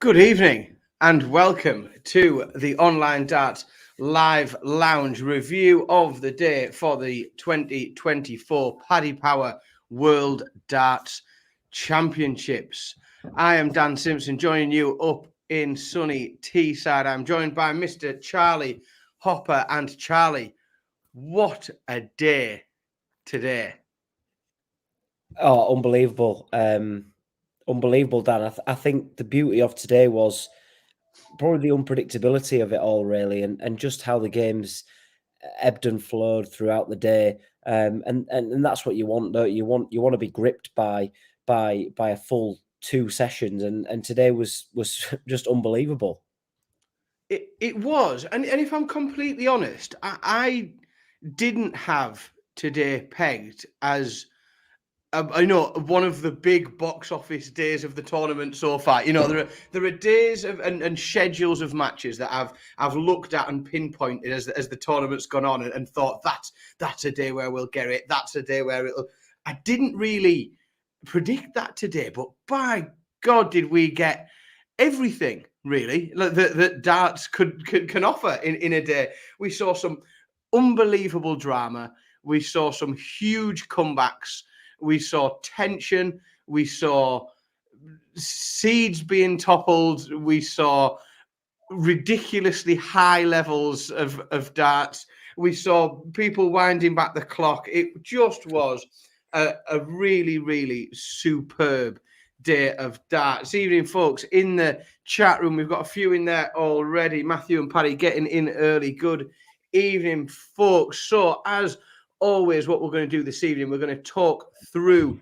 Good evening and welcome to the Online Darts Live Lounge review of the day for the 2024 Paddy Power World Darts Championships. I am Dan Simpson, joining you up in sunny Teesside. I'm joined by Mr. Charlie Hopper. And Charlie, what a day today. Oh, unbelievable. Unbelievable, Dan. I think the beauty of today was probably the unpredictability of it all, really, and just how the games ebbed and flowed throughout the day. And that's what you want, don't you? You want to be gripped by a full two sessions, and today was just unbelievable. It was, and if I'm completely honest, I didn't have today pegged as I know one of the big box office days of the tournament so far. You know, there are days of and schedules of matches that I've looked at and pinpointed as the tournament's gone on and thought that's a day where we'll get it. That's a day where it'll. I didn't really predict that today, but by God, did we get everything really that darts can offer in a day. We saw some unbelievable drama. We saw some huge comebacks. We saw tension. We saw seeds being toppled. We saw ridiculously high levels of darts. We saw people winding back the clock. It just was a really, really superb day of darts. Evening, folks. In the chat room, we've got a few in there already. Matthew and Paddy getting in early. Good evening, folks. So, as always, what we're going to do this evening, we're going to talk through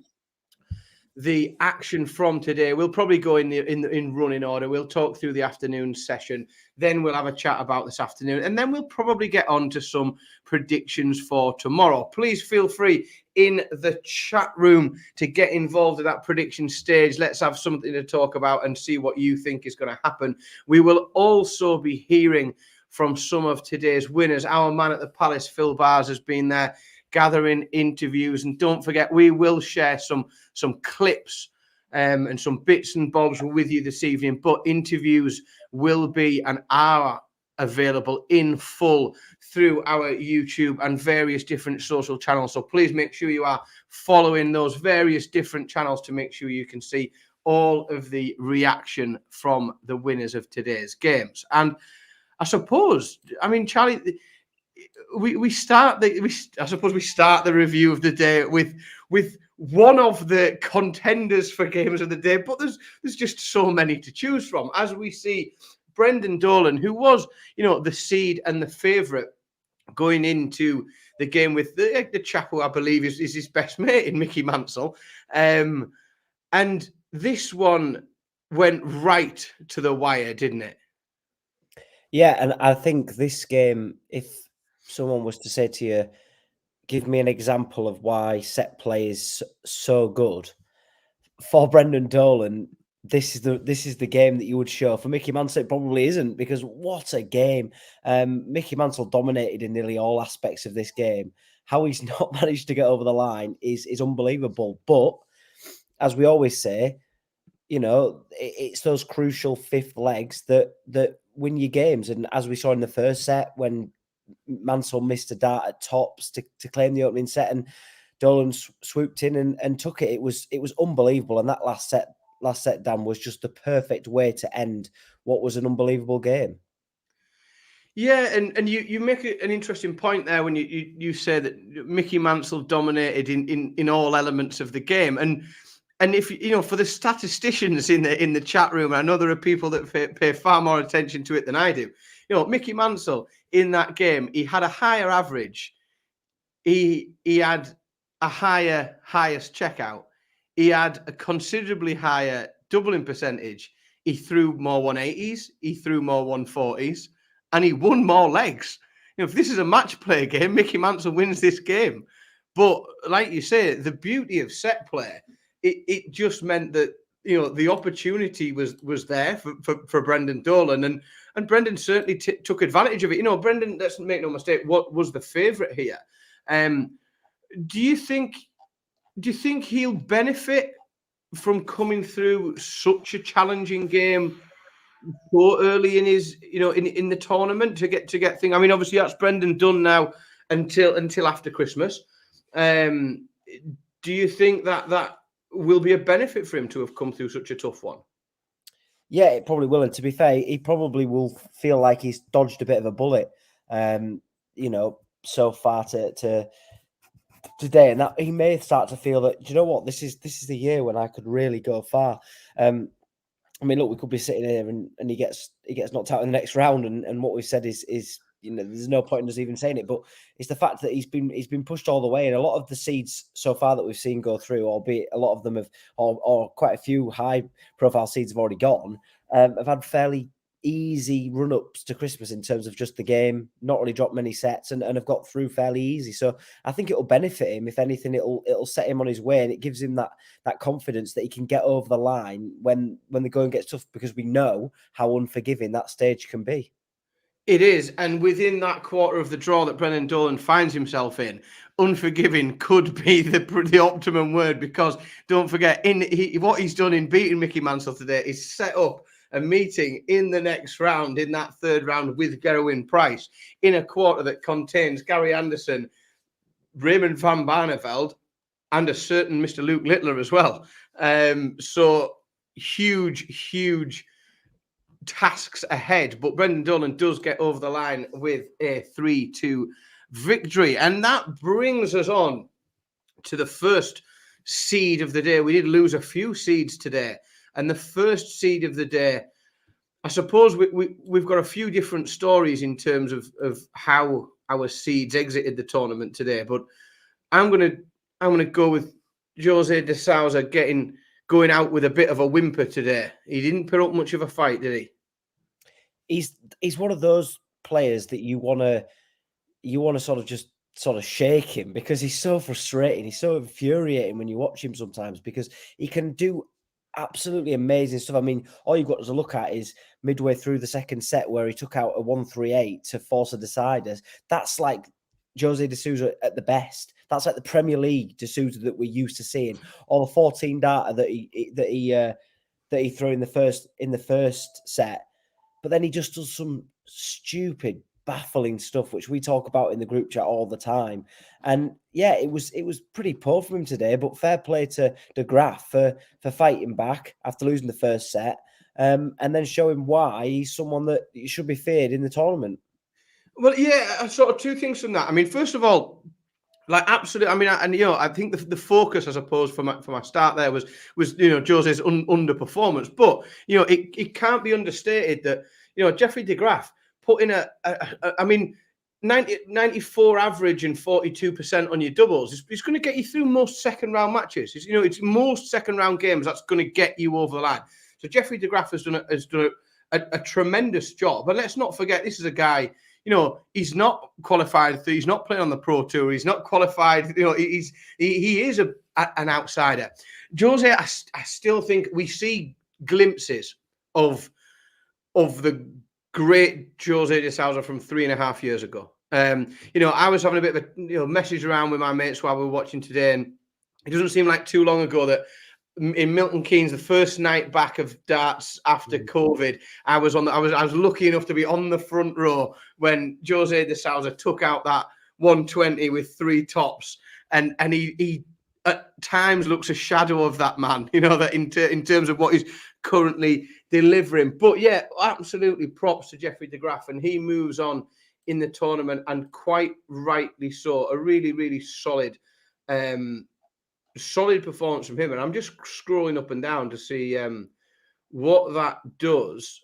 the action from today. We'll probably go in running order. We'll talk through the afternoon session. Then we'll have a chat about this afternoon. And then we'll probably get on to some predictions for tomorrow. Please feel free in the chat room to get involved at that prediction stage. Let's have something to talk about and see what you think is going to happen. We will also be hearing from some of today's winners. Our man at the Palace, Phil Bars, has been there gathering interviews, and don't forget, we will share some clips and some bits and bobs with you this evening, but interviews will be an hour available in full through our YouTube and various different social channels. So please make sure you are following those various different channels to make sure you can see all of the reaction from the winners of today's games. And I suppose, I mean, Charlie, we start the review of the day with one of the contenders for games of the day, but there's just so many to choose from. As we see Brendan Dolan, who was, the seed and the favourite going into the game with the chap who I believe is his best mate in Mickey Mansell, and this one went right to the wire, didn't it? Yeah, and I think this game, if someone was to say to you, give me an example of why set play is so good, for Brendan Dolan, this is the game that you would show. For Mickey Mansell, it probably isn't, because what a game. Mickey Mansell dominated in nearly all aspects of this game. How he's not managed to get over the line is unbelievable. But as we always say, it's those crucial fifth legs that win your games. And as we saw in the first set, when Mansell missed a dart at tops to claim the opening set, and Dolan swooped in and took it. It was unbelievable. And that last set, Dan, was just the perfect way to end what was an unbelievable game. Yeah, and you make an interesting point there when you say that Mickey Mansell dominated in all elements of the game, and if for the statisticians in the chat room, I know there are people that pay far more attention to it than I do. Mickey Mansell in that game, he had a higher average, he had a higher highest checkout, he had a considerably higher doubling percentage, he threw more 180s, he threw more 140s, and he won more legs. If this is a match play game, Mickey Mansell wins this game. But like you say, the beauty of set play, it just meant that the opportunity was there for Brendan Dolan, and Brendan certainly took advantage of it. Brendan, let's make no mistake, what was the favourite here. Do you think he'll benefit from coming through such a challenging game so early in his, in the tournament to get things. I mean, obviously that's Brendan done now until after Christmas. Do you think that will be a benefit for him to have come through such a tough one? Yeah, it probably will. And to be fair, he probably will feel like he's dodged a bit of a bullet, so far to today, and that he may start to feel that, you know what, this is the year when I could really go far. I mean, look, we could be sitting here and he gets knocked out in the next round, and what we've said is there's no point in us even saying it, but it's the fact that he's been pushed all the way, and a lot of the seeds so far that we've seen go through, albeit a lot of them have, or quite a few high profile seeds have already gone, have had fairly easy run-ups to Christmas in terms of just the game, not really dropped many sets, and have got through fairly easy. So I think it'll benefit him. If anything, it'll set him on his way, and it gives him that confidence that he can get over the line when the going gets tough, because we know how unforgiving that stage can be. It is, and within that quarter of the draw that Brendan Dolan finds himself in, unforgiving could be the optimum word, because don't forget, what he's done in beating Mickey Mansell today is set up a meeting in the next round, in that third round, with Gerwyn Price, in a quarter that contains Gary Anderson, Raymond van Barneveld, and a certain Mr. Luke Littler as well. So huge tasks ahead, but Brendan Dolan does get over the line with a 3-2 victory. And that brings us on to the first seed of the day. We did lose a few seeds today, and the first seed of the day, I suppose we've got a few different stories in terms of how our seeds exited the tournament today, but I'm gonna go with Jose de Sousa going out with a bit of a whimper today. He didn't put up much of a fight, did he? He's one of those players that you want to sort of shake him, because he's so frustrating. He's so infuriating when you watch him sometimes, because he can do absolutely amazing stuff. I mean, all you've got to look at is midway through the second set where he took out a 1-3-8 to force a decider. That's like Jose de Sousa at the best. That's like the Premier League de Sousa that we're used to seeing. Or the 14 data that he threw in the first set. But then he just does some stupid, baffling stuff, which we talk about in the group chat all the time. And yeah, it was pretty poor from him today, but fair play to De Graaf for fighting back after losing the first set, and then showing why he's someone that should be feared in the tournament. Well, yeah, sort of two things from that. I mean, first of all, like, absolutely. I mean, I think the focus, I suppose, for my start there was Jose's underperformance. But it can't be understated that Jeffrey de Graaf put in I mean, 94 average and 42% on your doubles. It's going to get you through most second round matches. It's most second round games that's going to get you over the line. So Jeffrey de Graaf has done a tremendous job. And let's not forget, this is a guy. He's not qualified. He's not playing on the Pro Tour. He's not qualified. He is an outsider. Jose, I still think we see glimpses of the great Jose de Sousa from 3.5 years ago. I was having a bit of a message around with my mates while we were watching today, and it doesn't seem like too long ago that in Milton Keynes, the first night back of darts after COVID, I was lucky enough to be on the front row when Jose de Sousa took out that 120 with 3 tops, and he at times looks a shadow of that man, that in terms of what he's currently delivering. But yeah, absolutely props to Jeffrey de Graaf, and he moves on in the tournament, and quite rightly so. A really, really solid performance from him. And I'm just scrolling up and down to see what that does.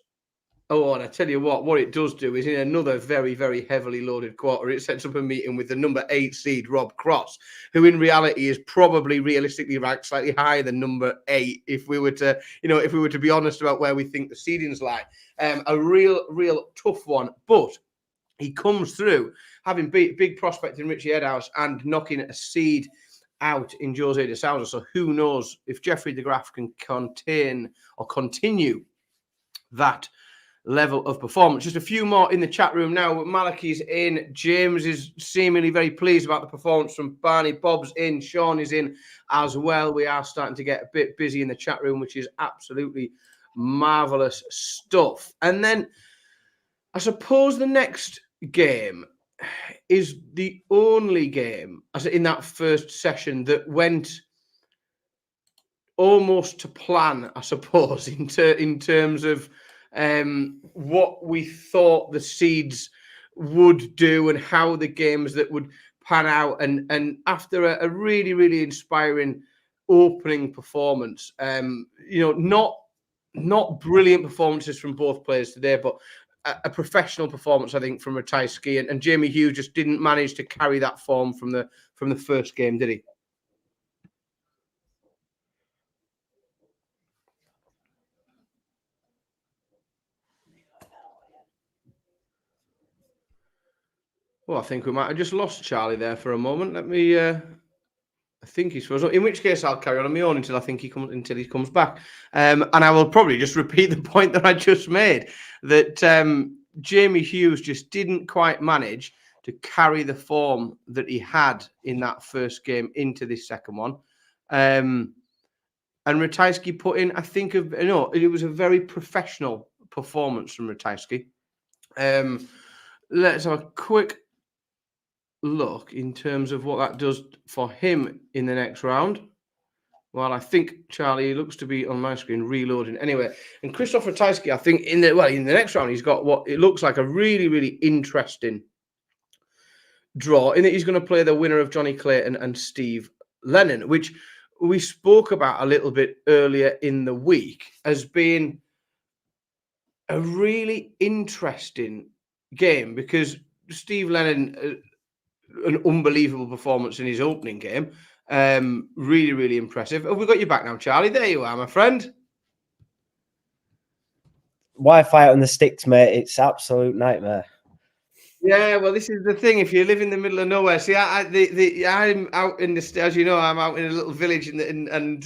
Oh, and I tell you what it does do is, in another very, very heavily loaded quarter, it sets up a meeting with the number 8 seed, Rob Cross, who in reality is probably realistically ranked slightly higher than number 8, if we were to be honest about where we think the seedings lie. A real tough one, but he comes through having big prospect in Richie Edhouse and knocking a seed out in Jose de Sousa. So who knows if Jeffrey de Graaf can contain or continue that level of performance. Just a few more in the chat room now. Malachi's in. James is seemingly very pleased about the performance from Barney. Bob's in. Sean is in as well. We are starting to get a bit busy in the chat room, which is absolutely marvellous stuff. And then I suppose the next game is the only game in that first session that went almost to plan, I suppose, in terms of what we thought the seeds would do and how the games that would pan out. And after a really, really inspiring opening performance, not brilliant performances from both players today, but a professional performance, I think, from Ratajski, and Jamie Hughes just didn't manage to carry that form from the first game, did he? Well, I think we might have just lost Charlie there for a moment. Let me. I think he's frozen. In which case, I'll carry on my own until he comes back. And I will probably just repeat the point that I just made, that Jamie Hughes just didn't quite manage to carry the form that he had in that first game into this second one. And Ratajski put in, I think, it was a very professional performance from Ratajski. Let's have a quick look in terms of what that does for him in the next round. Well, I think Charlie looks to be on my screen reloading anyway. And Krzysztof Ratajski, I think in the next round, he's got what it looks like a really, really interesting draw in that he's going to play the winner of Johnny Clayton and Steve Lennon, which we spoke about a little bit earlier in the week as being a really interesting game, because Steve Lennon, an unbelievable performance in his opening game. Really, really impressive. Have we got you back now, Charlie? There you are, my friend. Wi-Fi on the sticks, mate. It's absolute nightmare. Yeah, well, this is the thing. If you live in the middle of nowhere, see, I'm out in the, as you know, I'm out in a little village, and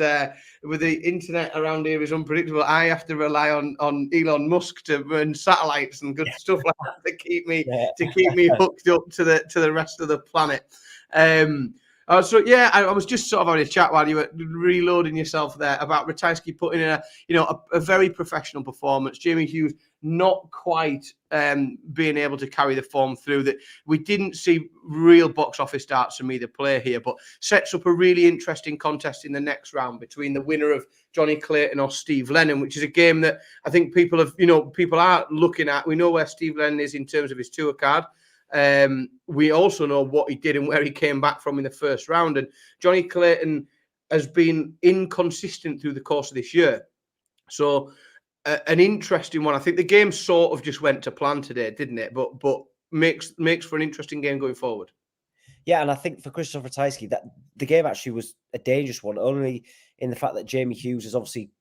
with the internet around here is unpredictable. I have to rely on Elon Musk and satellites and good stuff like that to keep me hooked up to the rest of the planet. So yeah, I was just sort of having a chat while you were reloading yourself there about Ratajski putting in a very professional performance. Jamie Hughes not quite being able to carry the form through. That we didn't see real box office darts from either player here, but sets up a really interesting contest in the next round between the winner of Johnny Clayton or Steve Lennon, which is a game that I think people are looking at. We know where Steve Lennon is in terms of his tour card. We also know what he did and where he came back from in the first round. And Johnny Clayton has been inconsistent through the course of this year. So an interesting one. I think the game sort of just went to plan today, didn't it? But makes for an interesting game going forward. Yeah, and I think for Krzysztof Ratajski, that the game actually was a dangerous one, only in the fact that Jamie Hughes has obviously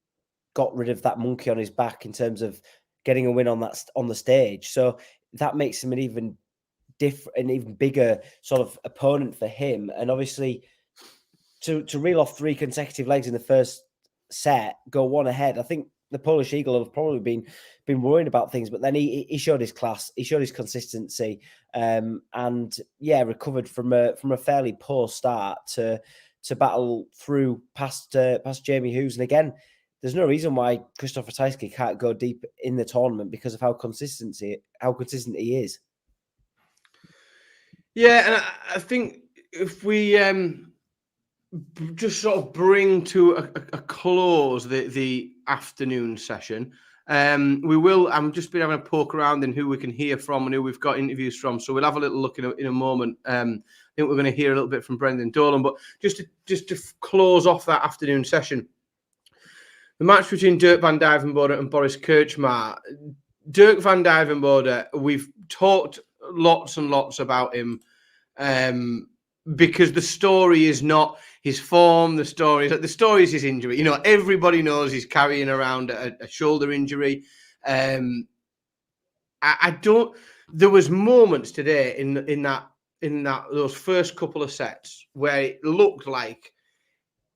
got rid of that monkey on his back in terms of getting a win on the stage. So that makes him an even bigger sort of opponent for him. And obviously to reel off 3 consecutive legs in the first set, go one ahead, I think the Polish Eagle have probably been worrying about things, but then he showed his class, he showed his consistency, and recovered from a fairly poor start to battle through past Jamie Hughes. And again, there's no reason why Krzysztof Ratajski can't go deep in the tournament because of how consistent he is. Yeah, and I think if we just sort of bring to a close the afternoon session, we will. I'm just been having a poke around in who we can hear from and who we've got interviews from. So we'll have a little look in a moment. I think we're going to hear a little bit from Brendan Dolan, but just to close off that afternoon session, the match between Dirk van Duijvenbode and Boris Kirmar. Dirk van Duijvenbode, we've talked lots and lots about him because the story is not his form. The story is his injury. Everybody knows he's carrying around a shoulder injury. I don't. There was moments today in those first couple of sets where it looked like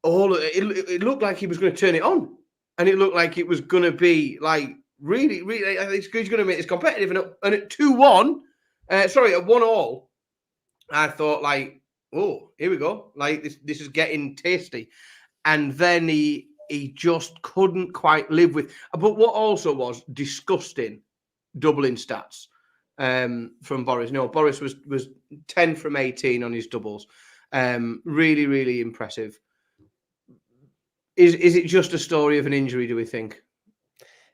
it looked like he was going to turn it on, and it looked like it was going to be like really, really. He's going to make this competitive, and at 2-1, at 1-1, I thought like, oh, here we go. Like this is getting tasty. And then he he just couldn't quite live with. But what also was disgusting, doubling stats from Boris. No, Boris was 10 from 18 on his doubles. Really, really impressive. Is it just a story of an injury, do we think?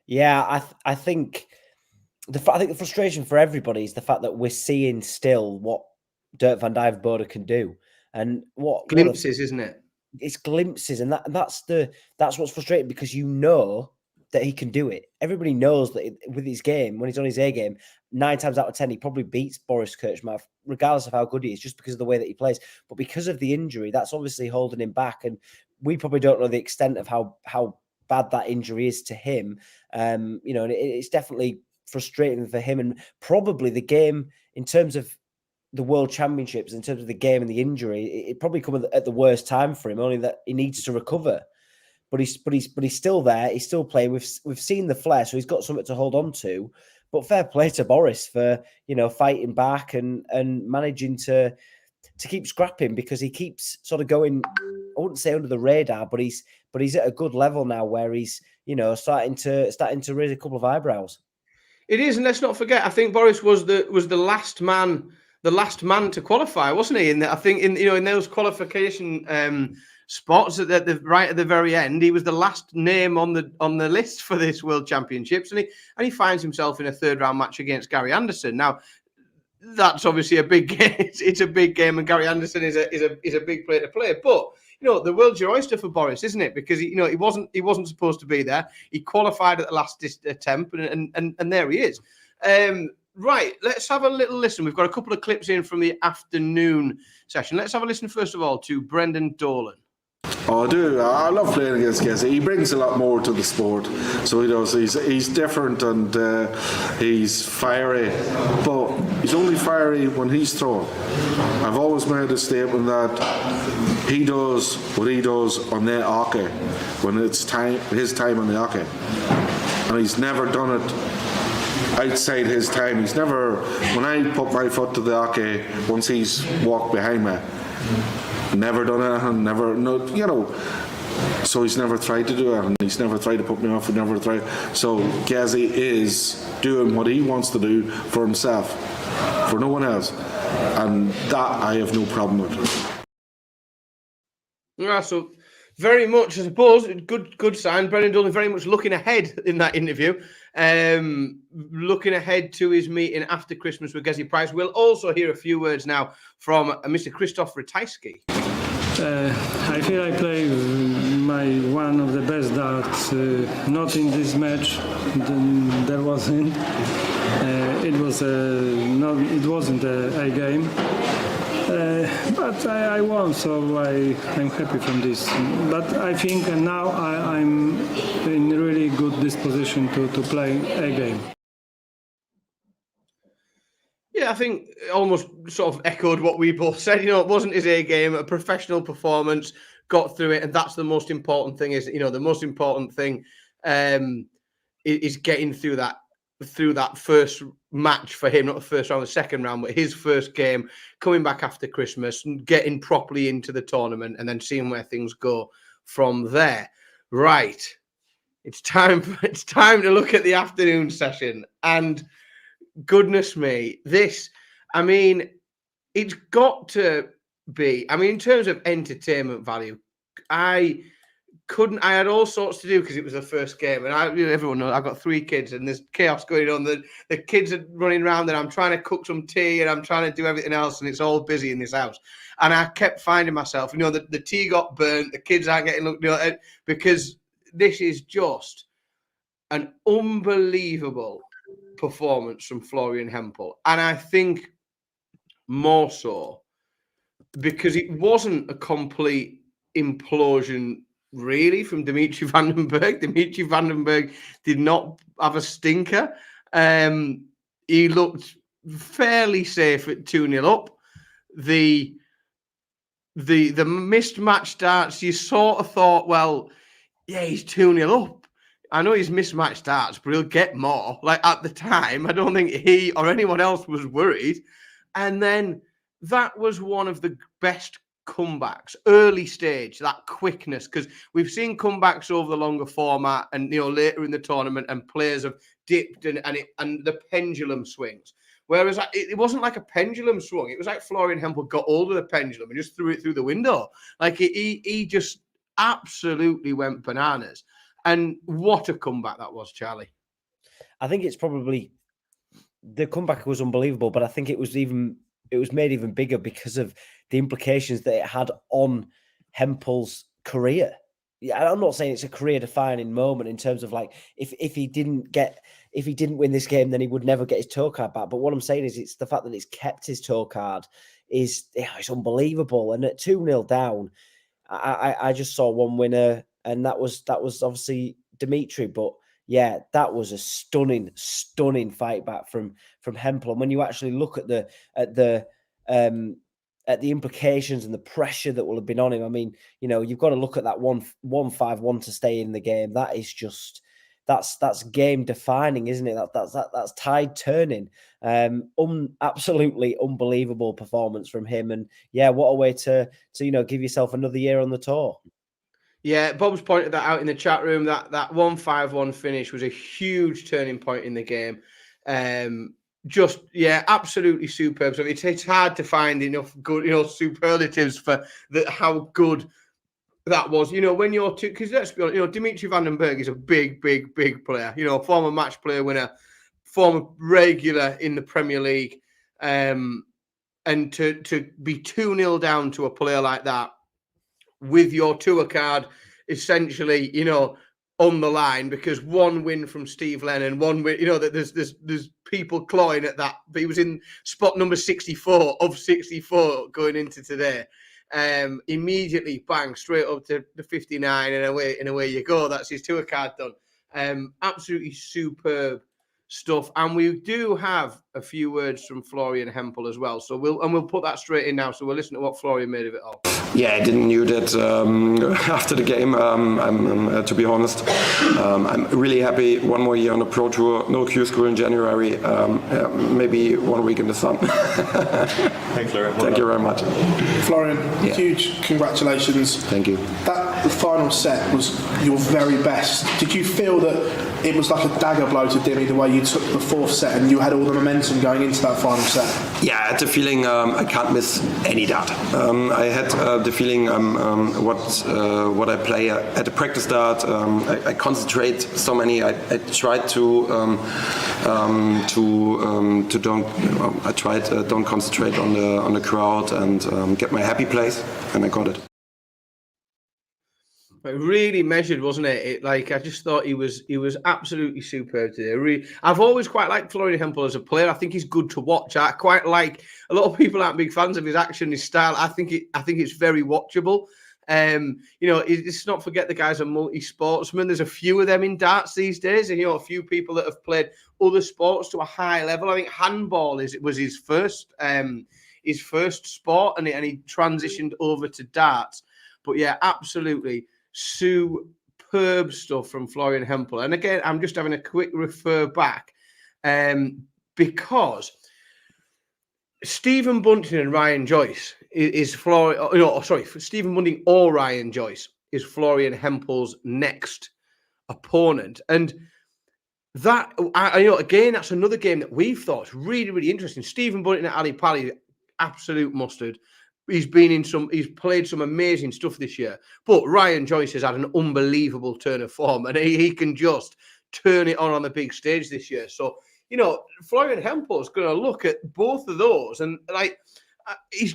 Yeah, I think the frustration for everybody is the fact that we're seeing still what Duijvenbode can do, and glimpses, isn't it? It's glimpses, and that's what's frustrating, because you know that he can do it. Everybody knows that with his game, when he's on his A game, 9 times out of 10 he probably beats Boris Kirmar, regardless of how good he is, just because of the way that he plays. But because of the injury, that's obviously holding him back, and we probably don't know the extent of how bad that injury is to him. And it's definitely frustrating for him, and probably the game in terms of the World Championships, in terms of the game and the injury, it probably come at the worst time for him. Only that he needs to recover, but he's still there. He's still playing. We've seen the flair, so he's got something to hold on to. But fair play to Boris for fighting back and managing to keep scrapping, because he keeps sort of going, I wouldn't say under the radar, but he's at a good level now where he's starting to raise a couple of eyebrows. It is, and let's not forget, I think Boris was the last man to qualify, wasn't he? I think in those qualification spots at the right at the very end, he was the last name on the list for this World Championships, and he finds himself in a third round match against Gary Anderson. Now, that's obviously a big game. It's a big game, and Gary Anderson is a big player to play. But the world's your oyster for Boris, isn't it? Because he wasn't supposed to be there. He qualified at the last attempt, and there he is. Right, let's have a little listen. We've got a couple of clips in from the afternoon session. Let's have a listen first of all to Brendan Dolan. Oh, I do. I love playing against Gezi. He brings a lot more to the sport. So he does. He's different, and he's fiery. But he's only fiery when he's throwing. I've always made a statement that he does what he does on the hockey when it's his time on the hockey. And he's never done it outside his time. He's never, when I put my foot to the hockey, once he's walked behind me, never done it, so he's never tried to do it, and he's never tried to put me off, so Gezi is doing what he wants to do for himself, for no one else, and that I have no problem with. Yeah, so very much, I suppose, good sign. Brendan Dolan very much looking ahead in that interview, looking ahead to his meeting after Christmas with Gezi Price. We'll also hear a few words now from Mr. Krzysztof Ratajski. I feel I play one of the best darts. Not in this match. There wasn't. It wasn't a game. But I won, so I'm happy from this. But I think now I'm in really good disposition to play a game. Yeah, I think it almost sort of echoed what we both said. It wasn't his A game, a professional performance, got through it, and that's the most important thing. The most important thing is getting through that first match for him, not the first round, the second round, but his first game, coming back after Christmas and getting properly into the tournament, and then seeing where things go from there. Right, it's time to look at the afternoon session, and goodness me, it's got to be, in terms of entertainment value, I had all sorts to do because it was the first game, and everyone knows I've got 3 kids, and there's chaos going on. The kids are running around, and I'm trying to cook some tea, and I'm trying to do everything else, and it's all busy in this house. And I kept finding myself, the tea got burnt, the kids aren't getting looked at, because this is just an unbelievable performance from Florian Hemple, and I think more so because it wasn't a complete implosion really from Dimitri Vandenberg. Dimitri Vandenberg did not have a stinker. He looked fairly safe at 2-0 up. The missed match starts, you sort of thought, well, yeah, he's 2-0 up. I know he's mismatched starts, but he'll get more. Like at the time, I don't think he or anyone else was worried. And then that was one of the best comebacks, early stage, that quickness, because we've seen comebacks over the longer format and, later in the tournament, and players have dipped and the pendulum swings. Whereas it wasn't like a pendulum swung. It was like Florian Hemple got hold of the pendulum and just threw it through the window. Like he just absolutely went bananas. And what a comeback that was, Charlie. I think it's probably, the comeback was unbelievable, but I think it was made even bigger because of the implications that it had on Hemple's career. Yeah, I'm not saying it's a career-defining moment in terms of like if he didn't win this game, then he would never get his tour card back. But what I'm saying is, it's the fact that it's kept his tour card it's unbelievable. And at 2-0 down, I just saw one winner, and that was obviously Dimitri. But yeah, that was a stunning fight back from Hemple. And when you actually look at the implications and the pressure that will have been on him, I mean, you've got to look at that 1-5-1 to stay in the game. That is just that's game defining, isn't it? That's tide turning. Absolutely unbelievable performance from him. And yeah, what a way to give yourself another year on the tour. Yeah, Bob's pointed that out in the chat room. That 1-5-1 finish was a huge turning point in the game. Absolutely superb. So it's hard to find enough good, superlatives for how good that was. When you're because let's be honest, Dimitri van den Berg is a big player. Former match player winner, former regular in the Premier League, and to be 2-0 down to a player like that, with your tour card essentially, on the line, because one win from Steve Lennon, one win, that there's people clawing at that. But he was in spot number 64 of 64 going into today. Immediately, bang, straight up to the 59, and away you go. That's his tour card done. Absolutely superb stuff. And we do have a few words from Florian Hemple as well. So we'll put that straight in now. So we'll listen to what Florian made of it all. Yeah, I didn't knew that after the game. I'm to be honest, I'm really happy. One more year on the Pro Tour, no Q School in January. Maybe 1 week in the sun. Thanks, Florian. Thank you very much, Florian. Huge congratulations. Thank you. The final set was your very best. Did you feel that it was like a dagger blow to Dimmy the way you took the fourth set and you had all the momentum going into that final set? Yeah, I had the feeling I can't miss any dart. I had the feeling what I play at the practice dart. I concentrate so many. I tried don't concentrate on the crowd and get my happy place, and I got it. It really measured, wasn't it? I just thought he was absolutely superb today. I've always quite liked Florian Hemple as a player. I think he's good to watch. I quite like. A lot of people aren't big fans of his action, his style. I think it's very watchable. Let's not forget the guy's a multi-sportsman. There's a few of them in darts these days, and a few people that have played other sports to a high level. I think handball was his first sport, and he transitioned over to darts. But yeah, absolutely superb stuff from Florian Hemple. And again, I'm just having a quick refer back because Stephen Bunting and Ryan Joyce Stephen Bunting or Ryan Joyce is Florian Hemple's next opponent. And that, again, that's another game that we've thought is really, really interesting. Stephen Bunting and Ali Pali, absolute mustard. He's played some amazing stuff this year. But Ryan Joyce has had an unbelievable turn of form, and he can just turn it on the big stage this year. So, Florian Hemple is going to look at both of those, and he's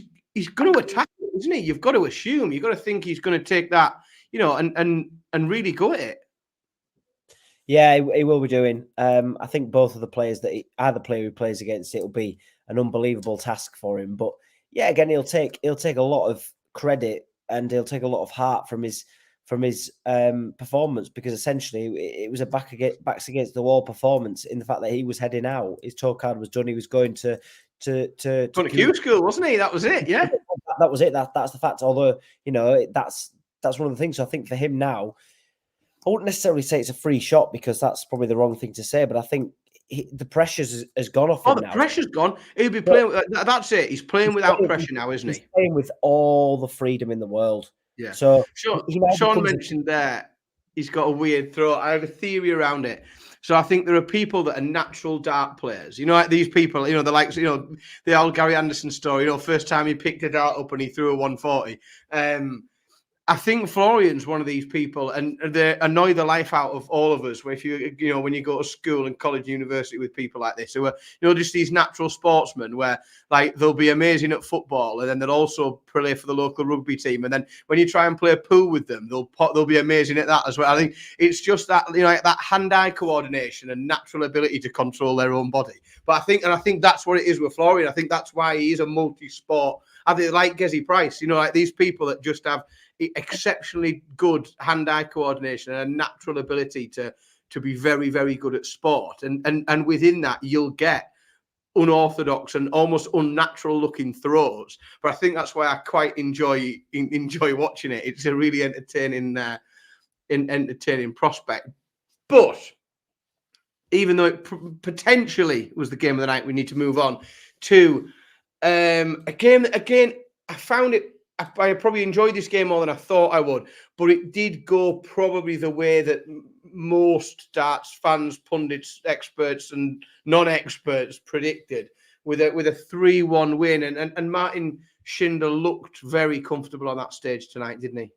going to attack it, isn't he? You've got to assume, you've got to think he's going to take that, and really go at it. Yeah, he will be doing. I think both of the players either player who plays against it'll be an unbelievable task for him. But yeah, again, he'll take a lot of credit and he'll take a lot of heart from his performance, because essentially it was a backs against the wall performance in the fact that he was heading out. His tour card was done. He was going to Q School, wasn't he? That was it. Yeah, that was it. That's the fact. Although that's one of the things. So I think for him now, I wouldn't necessarily say it's a free shot, because that's probably the wrong thing to say. But I think the pressure has gone off Oh, him the now. pressure's gone. He'll be playing. That's it. He's playing without pressure now, isn't He's he? playing with all the freedom in the world. Yeah. So Sean mentioned there he's got a weird throw. I have a theory around it. So I think there are people that are natural dart players. You know, like these people, you know, they're like, you know, the old Gary Anderson story, you know, first time he picked a dart up and he threw a 140. I think Florian's one of these people, and they annoy the life out of all of us. If you know, when you go to school and college, university with people like this, who are, you know, just these natural sportsmen, where like they'll be amazing at football, and then they'll also play for the local rugby team, and then when you try and play pool with them, they'll be amazing at that as well. I think it's just that, you know, like that hand-eye coordination and natural ability to control their own body. But I think that's what it is with Florian. I think that's why he is a multi-sport. I think like Gezi Price, you know, like these people that just have exceptionally good hand-eye coordination and a natural ability to be very, very good at sport. And within that, you'll get unorthodox and almost unnatural looking throws. But I think that's why I quite enjoy watching it. It's a really entertaining prospect. But even though it potentially was the game of the night, we need to move on to a game that, again, I found it. I probably enjoyed this game more than I thought I would, but it did go probably the way that most darts fans, pundits, experts, and non-experts predicted, with a 3-1 win. And Martin Schindler looked very comfortable on that stage tonight, didn't he?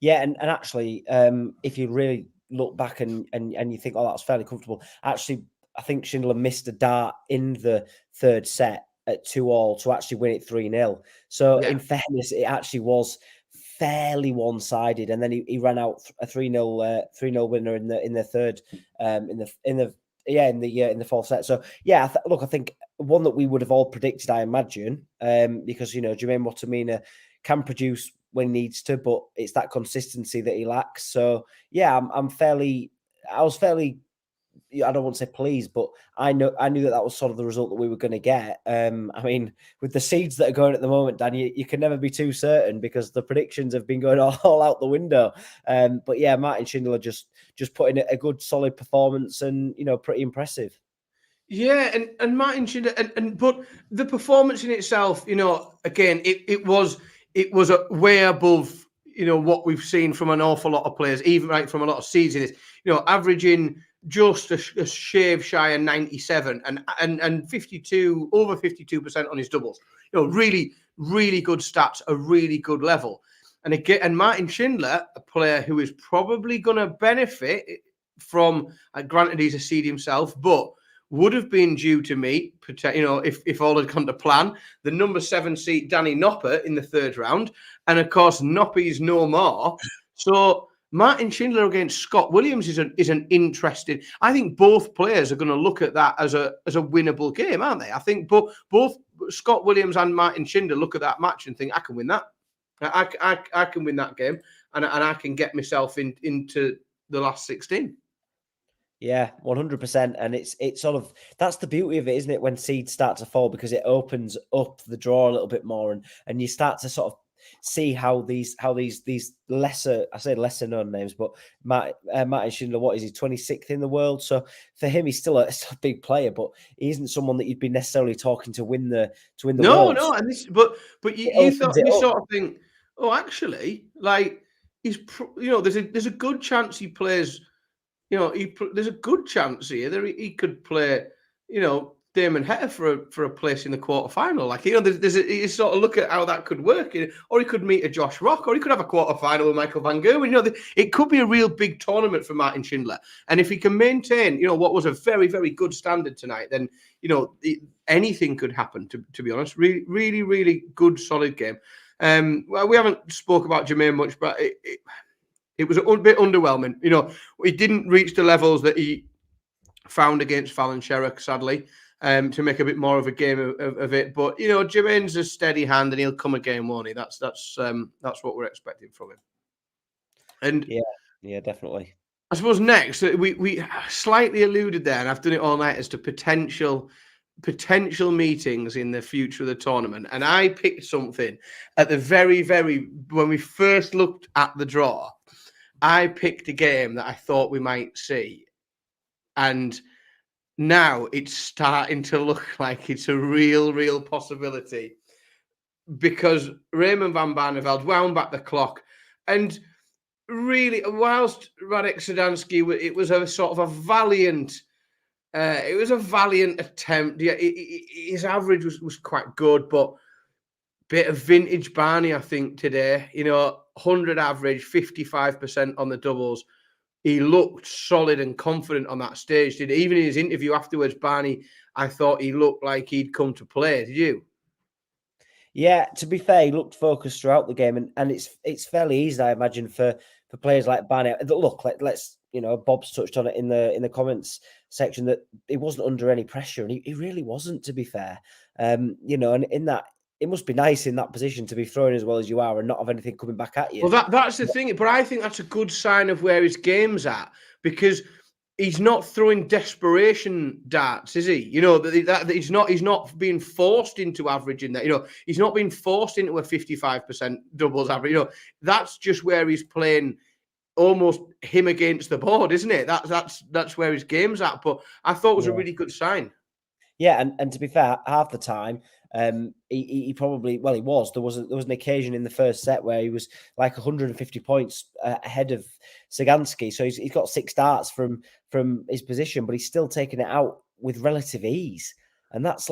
Yeah, and actually, if you really look back and you think, oh, that's fairly comfortable. Actually, I think Schindler missed a dart in the third set at 2-2 to actually win it 3-0. So in fairness, it actually was fairly one-sided, and then he ran out a 3-0 winner in the third in the fourth set. So yeah, I think one that we would have all predicted, I imagine, because, you know, Jermaine Wattimena can produce when he needs to, but it's that consistency that he lacks. So yeah, I was fairly, I don't want to say pleased, but I knew that was sort of the result that we were going to get. I mean, with the seeds that are going at the moment, Dan, you can never be too certain because the predictions have been going all out the window. But yeah, Martin Schindler just put in a good, solid performance, and, you know, pretty impressive. Yeah, and Martin Schindler, but the performance in itself, you know, again, it was a way above, you know, what we've seen from an awful lot of players, even right from a lot of seeds in this, you know, averaging just a shave shy of 97 and 52 over 52% on his doubles. You know, really, really good stats, a really good level. And again, and Martin Schindler, a player who is probably going to benefit from, granted he's a seed himself, but would have been due to meet, you know, if all had gone to plan, the number 7 seed Danny Nopper in the third round. And of course, Noppy's no more. So Martin Schindler against Scott Williams is an interesting. I think both players are going to look at that as a winnable game, aren't they? I think both Scott Williams and Martin Schindler look at that match and think, I can win that. I can win that game, and I can get myself into the last 16. Yeah, 100%. And it's sort of, that's the beauty of it, isn't it? When seeds start to fall, because it opens up the draw a little bit more, and you start to sort of see how these lesser, I say lesser known names, but Martin Schindler, what is he, 26th in the world? So for him, he's still a big player, but he isn't someone that you'd be necessarily talking to win the world. No, and this, but you sort of think, oh, actually, like he's, you know, there's a good chance he plays. You know, there's a good chance here that he could play, you know, Damon Heta for a place in the quarterfinal. Like, you know, you sort of look at how that could work, or he could meet a Josh Rock, or he could have a quarterfinal with Michael Van Gerwen. You know, it could be a real big tournament for Martin Schindler. And if he can maintain, you know, what was a very, very good standard tonight, then, you know, anything could happen. To be honest, really, really, really good, solid game. Well, we haven't spoke about Jermaine much, but it was a bit underwhelming. You know, he didn't reach the levels that he found against Fallon Sherrock, sadly, to make a bit more of a game of it. But, you know, Jermaine's a steady hand, and he'll come again, won't he? That's what we're expecting from him. And yeah, definitely. I suppose next, we slightly alluded there, and I've done it all night, as to potential meetings in the future of the tournament. And I picked something at the very, when we first looked at the draw. I picked a game that I thought we might see. And now it's starting to look like it's a real possibility, because Raymond van Barneveld wound back the clock, and really, whilst Radek Zdansky, it was a sort of a valiant. It was a valiant attempt. Yeah, his average was quite good, but bit of vintage Barney, I think, today. 100 average, 55% on the doubles. He looked solid and confident on that stage. Even in his interview afterwards, Barney, I thought he looked like he'd come to play. Did you? Yeah, to be fair, he looked focused throughout the game, and it's fairly easy, I imagine, for players like Barney. Look, let's Bob's touched on it in the comments section that he wasn't under any pressure, and he really wasn't, to be fair. And in that, it must be nice in that position to be throwing as well as you are and not have anything coming back at you. Well, that's the thing, but I think that's a good sign of where his game's at, because he's not throwing desperation darts, is he? That he's not being forced into averaging that. He's not being forced into a 55% doubles average. That's just where he's playing almost him against the board, isn't it? That's where his game's at. But I thought it was a really good sign. Yeah, and to be fair, half the time, he probably, he was. There was an occasion in the first set where he was like 150 points ahead of Zdansky. So he's got 6 darts from his position, but he's still taking it out with relative ease, and that's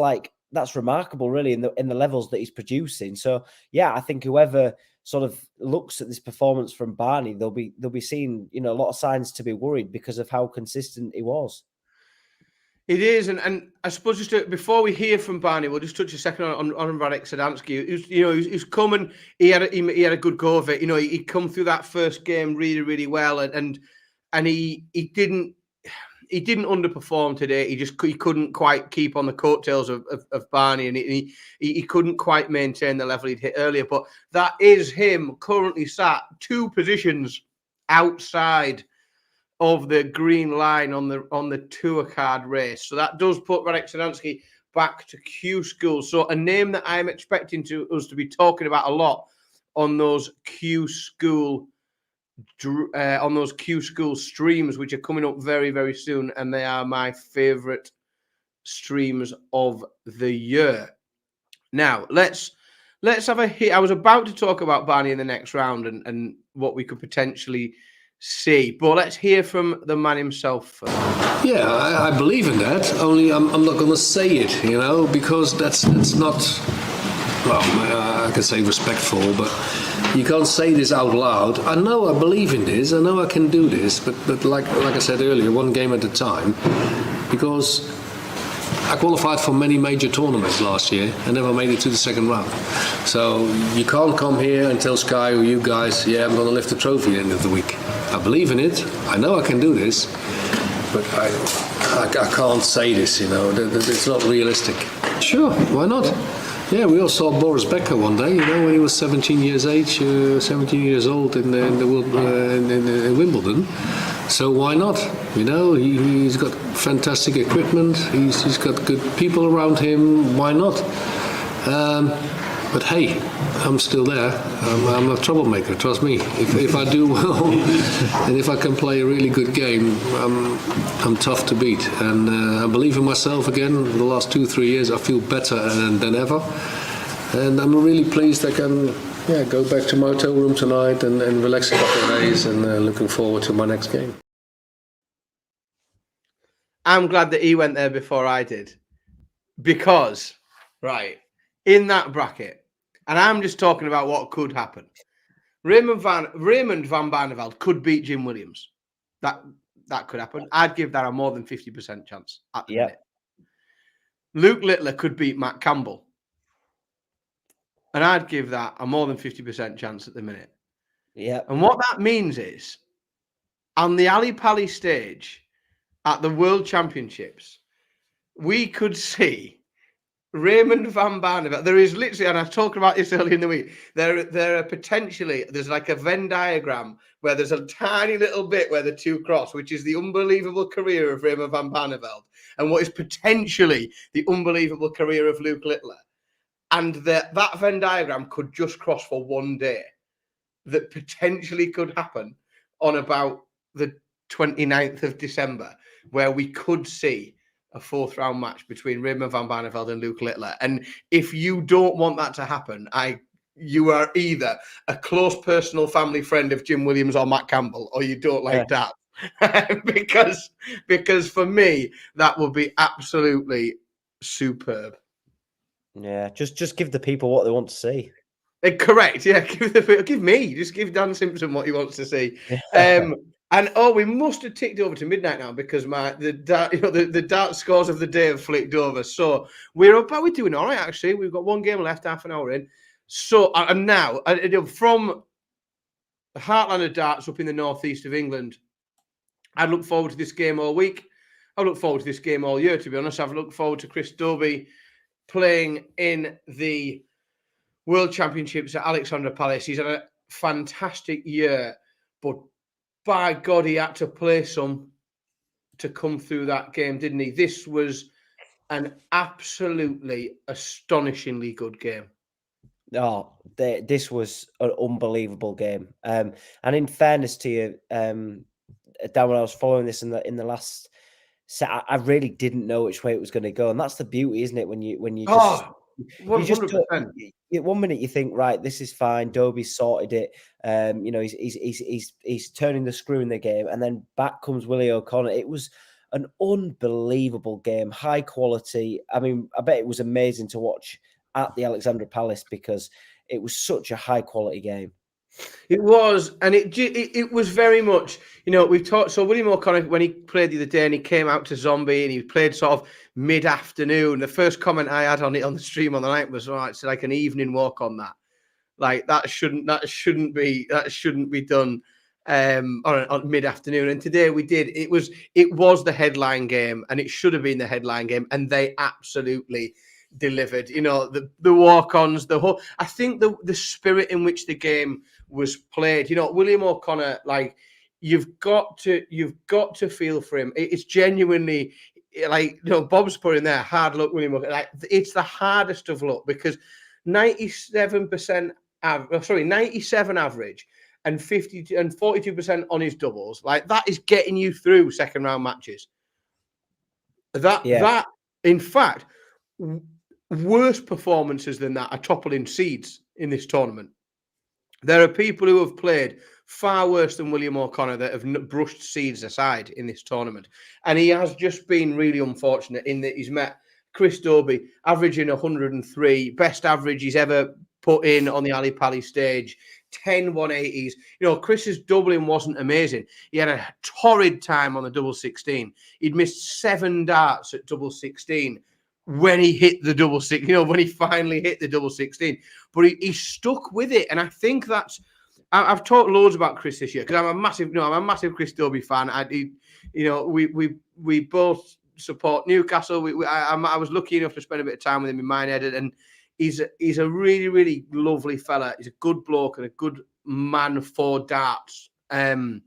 remarkable, really, in the levels that he's producing. So yeah, I think whoever sort of looks at this performance from Barney, they'll be seeing a lot of signs to be worried because of how consistent he was. It is, and I suppose just before we hear from Barney, we'll just touch a second on Radek Zdansky. He's coming. He had a good go of it. He'd come through that first game really well, and he didn't underperform today. He couldn't quite keep on the coattails of Barney, and he couldn't quite maintain the level he'd hit earlier. But that is him currently sat 2 positions outside of the green line on the tour card race. So that does put Radek Zdansky back to Q School. So a name that I'm expecting us to be talking about a lot on those Q School streams, which are coming up very soon, and they are my favorite streams of the year. Now let's have a hit. I was about to talk about Barney in the next round and what we could potentially see, but let's hear from the man himself first. Yeah, I believe in that. Only I'm not going to say it, because that's not. Well, I can say respectful, but you can't say this out loud. I know I believe in this. I know I can do this, but like I said earlier, one game at a time, because I qualified for many major tournaments last year and never made it to the second round. So you can't come here and tell Sky or you guys, I'm going to lift the trophy at the end of the week. I believe in it. I know I can do this, but I can't say this, it's not realistic. Sure, why not? Yeah, we all saw Boris Becker one day, when he was 17 years old in Wimbledon. So why not? He's got fantastic equipment. He's got good people around him. Why not? But hey, I'm still there. I'm a troublemaker. Trust me. If I do well and if I can play a really good game, I'm tough to beat. And I believe in myself again. The last 2-3 years, I feel better than ever. And I'm really pleased I can go back to my hotel room tonight and relax a couple of days, and looking forward to my next game. I'm glad that he went there before I did, because, in that bracket, and I'm just talking about what could happen, Raymond van Barneveld could beat Jim Williams. That could happen. I'd give that a more than 50% chance at the minute. Luke Littler could beat Matt Campbell. And I'd give that a more than 50% chance at the minute. Yeah. And what that means is, on the Ali Pali stage at the World Championships, we could see Raymond van Barneveld. There is literally, and I was talking about this earlier in the week, there are potentially, there's like a Venn diagram where there's a tiny little bit where the two cross, which is the unbelievable career of Raymond van Barneveld and what is potentially the unbelievable career of Luke Littler. And that Venn diagram could just cross for one day. That potentially could happen on about the 29th of December, where we could see a 4th round match between Raymond van Barneveld and Luke Littler. And if you don't want that to happen, you are either a close personal family friend of Jim Williams or Matt Campbell, or you don't like that. because for me, that would be absolutely superb. Yeah, just give the people what they want to see. Correct. Yeah, give Dan Simpson what he wants to see. And we must have ticked over to midnight now because the dart scores of the day have flicked over. So we're doing all right actually. We've got one game left, half an hour in. So and now from the heartland of darts up in the northeast of England, I look forward to this game all week. I look forward to this game all year. To be honest, I've looked forward to Chris Dobey playing in the World Championships at Alexandra Palace. He's had a fantastic year, but by God, he had to play some to come through that game, didn't he? This was an absolutely astonishingly good game. Oh, this was an unbelievable game. And in fairness to you, Dan, when I was following this in the last set, I really didn't know which way it was going to go, and that's the beauty, isn't it? When you just 100%. One minute you think, right, this is fine, Dobey sorted it. He's turning the screw in the game, and then back comes Willie O'Connor. It was an unbelievable game, high quality. I mean, I bet it was amazing to watch at the Alexandra Palace because it was such a high quality game. It was, and it was very much, we've talked. So William O'Connor, when he played the other day, and he came out to Zombie, and he played sort of mid-afternoon. The first comment I had on it on the stream on the night was, "Oh, it's like an evening walk on that. Like that shouldn't be done on mid-afternoon." And today we did. It was the headline game, and it should have been the headline game, and they absolutely delivered. The walk-ons, the whole. I think the spirit in which the game was played. William O'Connor, like you've got to feel for him. It's genuinely like Bob's put in there hard luck. William O'Connor, like it's the hardest of luck because 97 average and 42% on his doubles. Like that is getting you through second round matches. That in fact. Worse performances than that are toppling seeds in this tournament. There are people who have played far worse than William O'Connor that have brushed seeds aside in this tournament. And he has just been really unfortunate in that he's met Chris Dobey, averaging 103, best average he's ever put in on the Ali Pali stage, 10 180s. Chris's doubling wasn't amazing. He had a torrid time on the double 16. He'd missed 7 darts at double 16. When he hit the double 16, when he finally hit the double 16, but he stuck with it, and I think that's. I've talked loads about Chris this year because I'm a massive Chris Dobey fan. We both support Newcastle. I was lucky enough to spend a bit of time with him in Minehead, and he's a really really lovely fella. He's a good bloke and a good man for darts. But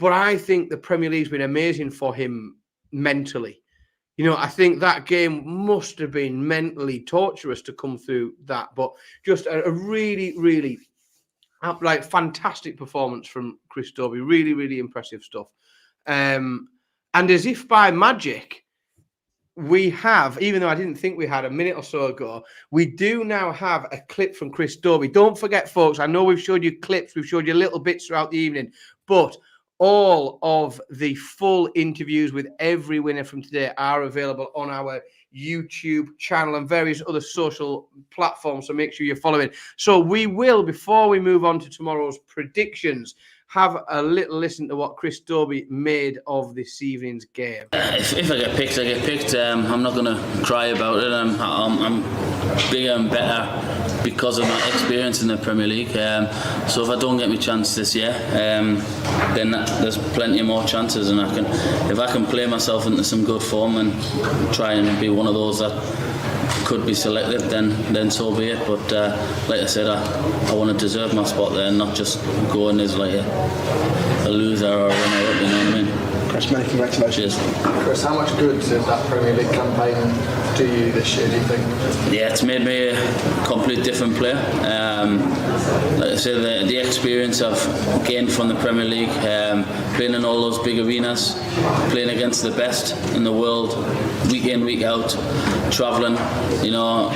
I think the Premier League's been amazing for him mentally. I think that game must have been mentally torturous to come through that, but just a really, really fantastic performance from Chris Dobey. Really, really impressive stuff. And as if by magic, we have, even though I didn't think we had a minute or so ago, we do now have a clip from Chris Dobey. Don't forget, folks, I know we've showed you clips, we've showed you little bits throughout the evening, but all of the full interviews with every winner from today are available on our YouTube channel and various other social platforms, so make sure you're following. So we will, before we move on to tomorrow's predictions, have a little listen to what Chris Dobey made of this evening's game. If I get picked, I get picked. I'm not going to cry about it. I'm bigger and better because of my experience in the Premier League. So if I don't get my chance this year, then there's plenty more chances, and if I can play myself into some good form and try and be one of those that could be selected, then so be it. But like I said, I want to deserve my spot there and not just go in as like a loser or a runner-up, you know what I mean? Chris, many congratulations. Cheers. Chris, how much good did that Premier League campaign do you this year, do you think? Yeah, it's made me a complete different player. Like I said, the experience I've gained from the Premier League, playing in all those big arenas, playing against the best in the world, week in, week out, travelling, you know,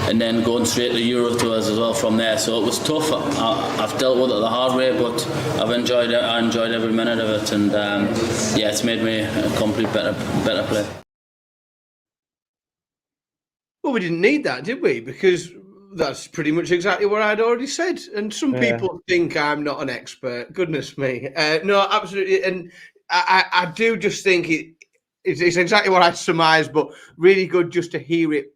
and then going straight to Euro tours as well from there. So it was tough. I've dealt with it the hard way, but I've enjoyed it. I enjoyed every minute of it, and yeah, it's made me a complete better player. Well, we didn't need that, did we? Because that's pretty much exactly what I'd already said. And some people think I'm not an expert. Goodness me. No, absolutely. And I do just think it's exactly what I surmised, but really good just to hear it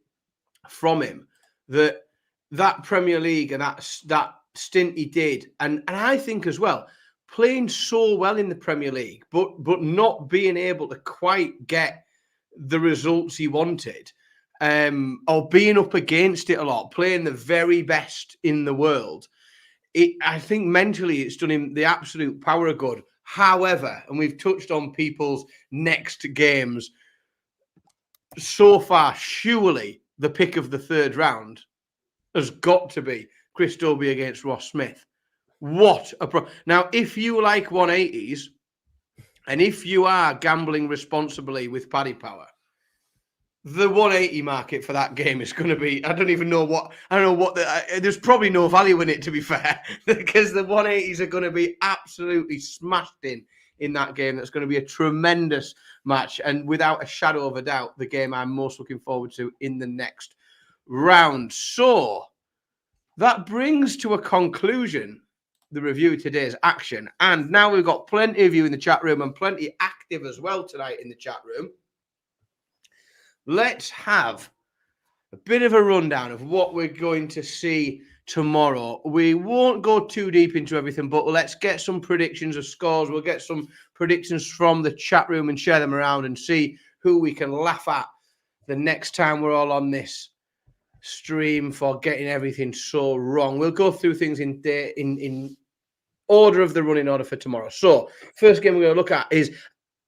from him. That Premier League and that stint he did, and I think as well, playing so well in the Premier League, but not being able to quite get the results he wanted, or being up against it a lot, playing the very best in the world. I think mentally it's done him the absolute power of good. However, and we've touched on people's next games so far, surely the pick of the third round has got to be Chris Dobey against Ross Smith. What a now, if you like 180s, and if you are gambling responsibly with Paddy Power, the 180 market for that game is going to be, I don't know what there's probably no value in it, to be fair, because the 180s are going to be absolutely smashed in that game. That's going to be a tremendous match, and without a shadow of a doubt, the game I'm most looking forward to in the next round. So that brings to a conclusion the review of today's action, and now we've got plenty of you in the chat room and plenty active as well tonight in the chat room. Let's have a bit of a rundown of what we're going to see tomorrow. We won't go too deep into everything, but let's get some predictions of scores. We'll get some predictions from the chat room and share them around and see who we can laugh at the next time we're all on this stream for getting everything so wrong. We'll go through things in order of the running order for tomorrow. So first game we're going to look at is,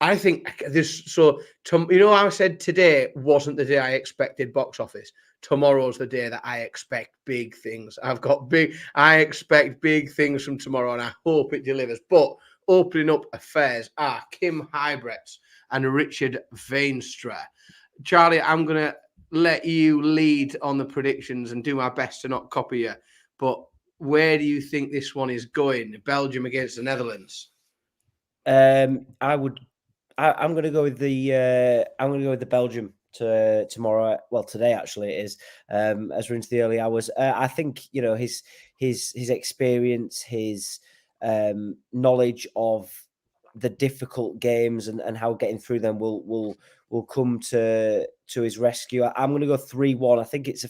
I think this, I said today wasn't the day I expected box office. Tomorrow's the day that I expect big things. I expect big things from tomorrow, and I hope it delivers. But opening up affairs are Kim Huybrechts and Richard Veenstra. Charlie, I'm going to let you lead on the predictions and do my best to not copy you. But where do you think this one is going? Belgium against the Netherlands. I'm going to go with the Belgium tomorrow. Well, today actually it is. As we're into the early hours, I think his experience, his knowledge of the difficult games and how getting through them will come to his rescue. I'm going to go 3-1. I think it's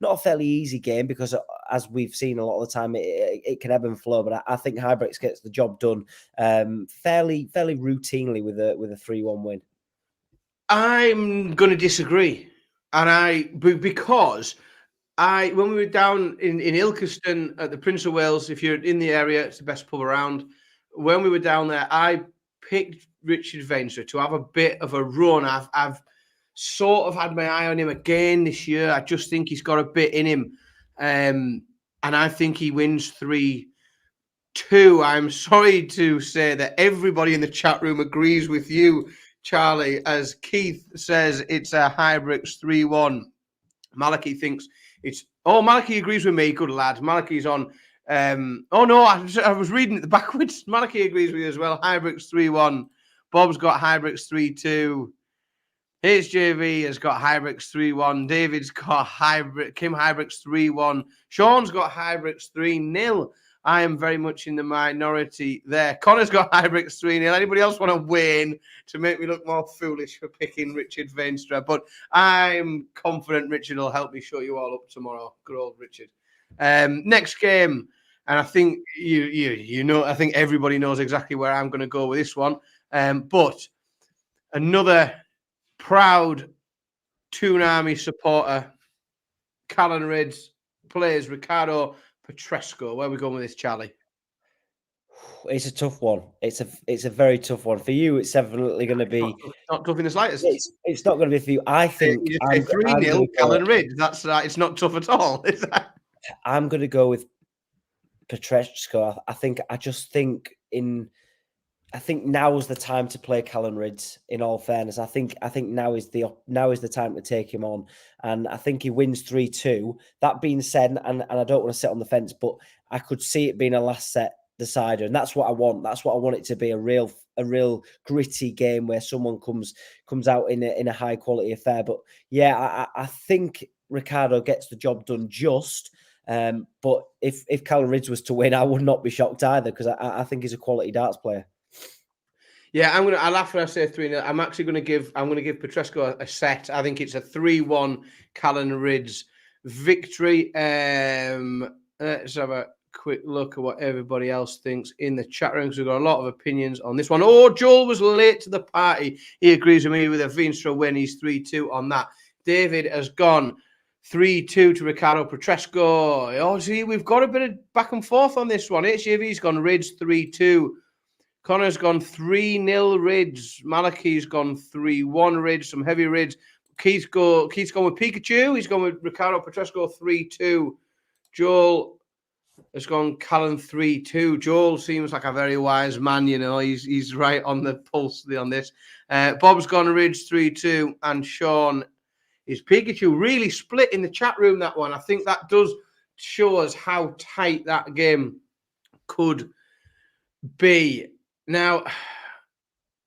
not a fairly easy game, because as we've seen a lot of the time, it can ebb and flow. But I think Huybrechts gets the job done fairly routinely with a 3-1 win. I'm going to disagree, because when we were down in Ilkeston at the Prince of Wales, if you're in the area, it's the best pub around. When we were down there, I picked Richard Veenstra to have a bit of a run. I've sort of had my eye on him again this year. I just think he's got a bit in him. And I think he wins 3-2. I'm sorry to say that everybody in the chat room agrees with you, Charlie, as Keith says it's a Huybrechts 3-1. Malachi thinks it's... Oh, Malachi agrees with me. Good lad. Malachi's on... I was reading it backwards. Malachi agrees with you as well. Huybrechts 3-1. Bob's got Huybrechts 3-2. HJV has got Huybrechts 3-1. David's got Kim Huybrechts 3-1. Sean's got Huybrechts 3-0. I am very much in the minority there. Connor's got Huybrechts 3-0. Anybody else want to win to make me look more foolish for picking Richard Veenstra? But I'm confident Richard will help me show you all up tomorrow. Good old Richard. Next game. And I think I think everybody knows exactly where I'm going to go with this one. But another proud Toon Army supporter, Callan Reds, plays Ricardo Petresco. Where are we going with this, Charlie? It's a tough one. It's a very tough one for you. It's definitely going to be. Not tough in the slightest. It's not going to be for you. I think You just say 3-0, Callan Ridge. That's it's not tough at all. Is that? I'm going to go with Petresco. I think now is the time to play Callan Ridge. In all fairness, I think now is the time to take him on, and I think he wins 3-2. That being said, and I don't want to sit on the fence, but I could see it being a last set decider, and that's what I want. That's what I want it to be, a real gritty game where someone comes out in a high quality affair. But yeah, I think Ricardo gets the job done just. But if Callan Ridge was to win, I would not be shocked either, because I think he's a quality darts player. Yeah, I'll laugh when I say 3-0. I'm going to give Petresco a set. I think it's a 3-1 Callan Ridge victory. Let's have a quick look at what everybody else thinks in the chat room, because we've got a lot of opinions on this one. Oh, Joel was late to the party. He agrees with me with a Veenstra win. He's 3-2 on that. David has gone 3-2 to Ricardo Petresco. Oh, see, we've got a bit of back and forth on this one. HJV's gone Ridge 3-2. Connor's gone 3-0 Ridge. Malachi's gone 3-1 Ridge. Some heavy Ridge. Keith's gone with Pikachu. He's gone with Ricardo Petresco 3-2. Joel has gone Callan 3-2. Joel seems like a very wise man, you know. He's right on the pulse on this. Bob's gone Ridge 3-2, and Sean is Pikachu. Really split in the chat room, that one. I think that does show us how tight that game could be. Now,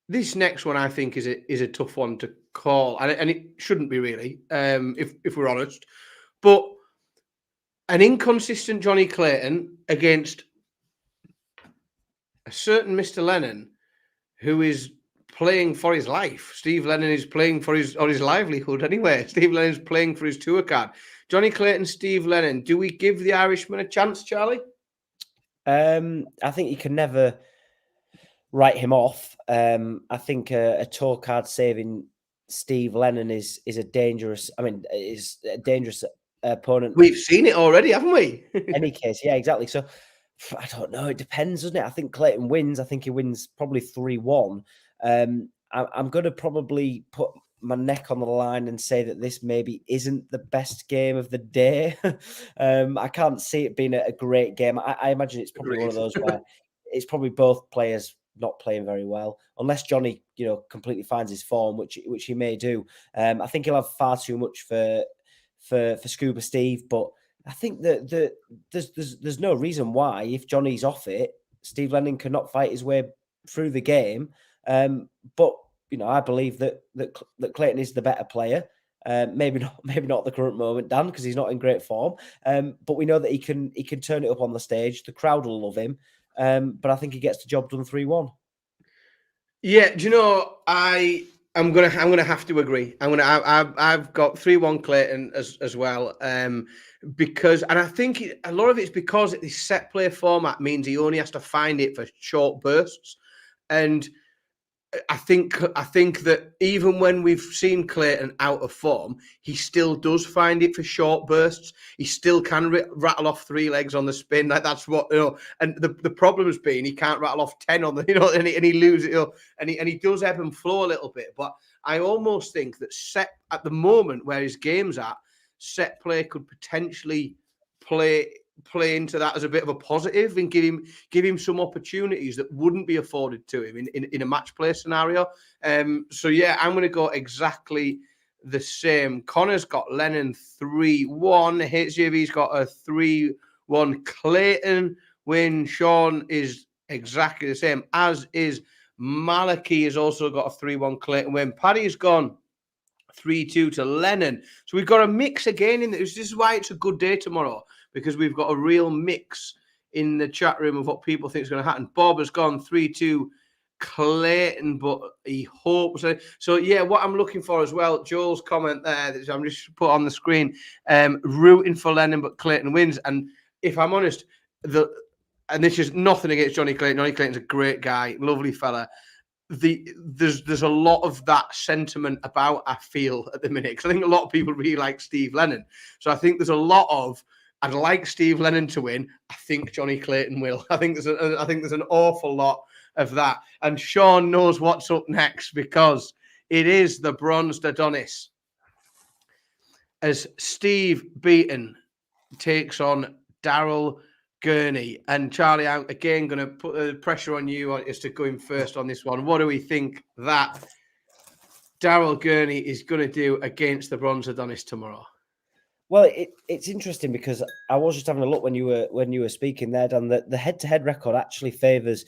this next one I think is a tough one to call, and it shouldn't be really, if we're honest. But an inconsistent Johnny Clayton against a certain Mr. Lennon, who is playing for his life. Steve Lennon is playing for his livelihood anyway. Steve Lennon's playing for his tour card. Johnny Clayton, Steve Lennon. Do we give the Irishman a chance, Charlie? I think you can never write him off. I think a tour card saving Steve Lennon is a dangerous. Is a dangerous opponent. We've seen it already, haven't we? Any case, yeah, exactly. So I don't know. It depends, doesn't it? I think Clayton wins. I think he wins probably 3-1. I'm going to probably put my neck on the line and say that this maybe isn't the best game of the day. I can't see it being a great game. I imagine it's probably one of those where it's probably both players not playing very well, unless Johnny, completely finds his form, which he may do. I think he'll have far too much for Scuba Steve, but I think that there's no reason why, if Johnny's off it, Steve Lennon cannot fight his way through the game. But I believe that Clayton is the better player. Maybe not at the current moment, Dan, because he's not in great form. But we know that he can turn it up on the stage. The crowd will love him. But I think he gets the job done 3-1. Yeah, do you know, I'm gonna have to agree. I've got 3-1 Clayton as well. Because I think a lot of it's because this set play format means he only has to find it for short bursts. And I think that even when we've seen Clayton out of form, he still does find it for short bursts. He still can rattle off 3 legs on the spin. Like, that's what, and the problem has been he can't rattle off 10 on the, and he loses it, and he does ebb and flow a little bit. But I almost think that set at the moment where his game's at, set play could potentially play into that as a bit of a positive and give him some opportunities that wouldn't be afforded to him in a match play scenario. So yeah, I'm going to go exactly the same. Connor's got Lennon 3-1. HJV's got a 3-1 Clayton win. Sean is exactly the same, as is Malachi. Has also got a 3-1 Clayton win. Paddy's gone 3-2 to Lennon. So we've got a mix again in this. This is why it's a good day tomorrow, because we've got a real mix in the chat room of what people think is going to happen. Bob has gone 3-2 Clayton, but he hopes. So yeah, what I'm looking for as well, Joel's comment there, that I'm just put on the screen, rooting for Lennon, but Clayton wins. And if I'm honest, and this is nothing against Johnny Clayton. Johnny Clayton's a great guy, lovely fella. There's a lot of that sentiment about, I feel, at the minute, because I think a lot of people really like Steve Lennon. So I think there's a lot of I'd like Steve Lennon to win. I think Johnny Clayton will. I think there's an awful lot of that. And Sean knows what's up next because it is the Bronzed Adonis as Steve Beaton takes on Daryl Gurney. And Charlie, I'm again going to put the pressure on you as to going first on this one. What do we think that Daryl Gurney is going to do against the Bronze Adonis tomorrow? Well, it's interesting because I was just having a look when you were speaking there, Dan. The head-to-head record actually favours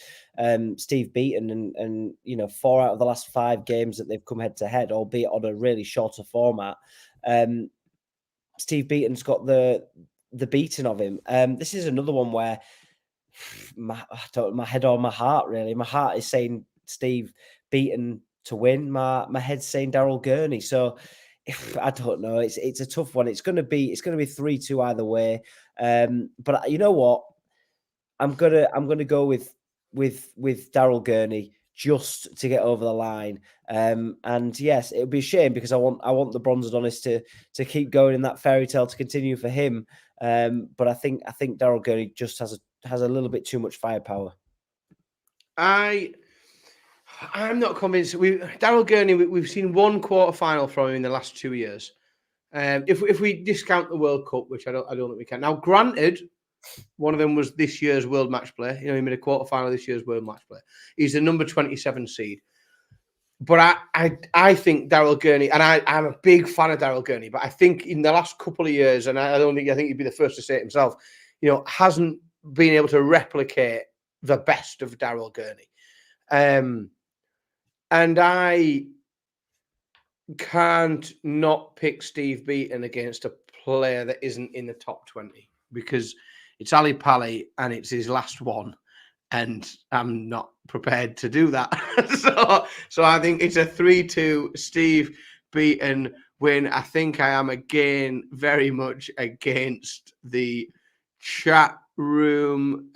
Steve Beaton, and 4 out of the last 5 games that they've come head-to-head, albeit on a really shorter format, Steve Beaton's got the beating of him. This is another one where my head or my heart, really. My heart is saying Steve Beaton to win. My head's saying Daryl Gurney. So I don't know. It's a tough one. It's going to be 3-2 either way. But you know what? I'm gonna go with Daryl Gurney just to get over the line. And yes, it would be a shame because I want the Bronze Adonis to keep going in that fairy tale to continue for him. But I think Daryl Gurney just has a little bit too much firepower. I'm not convinced. Daryl Gurney, we've seen one quarter-final from him in the last 2 years. If we discount the World Cup, which I don't think we can. Now, granted, one of them was this year's World Match Play. He made a quarter-final this year's World Match Play. He's the number 27 seed. But I think Daryl Gurney, and I'm a big fan of Daryl Gurney, but I think in the last couple of years, and I think he'd be the first to say it himself, hasn't been able to replicate the best of Daryl Gurney. And I can't not pick Steve Beaton against a player that isn't in the top 20 because it's Ali Pally and it's his last one. And I'm not prepared to do that. So I think it's a 3-2 Steve Beaton win. I think I am again very much against the chat room.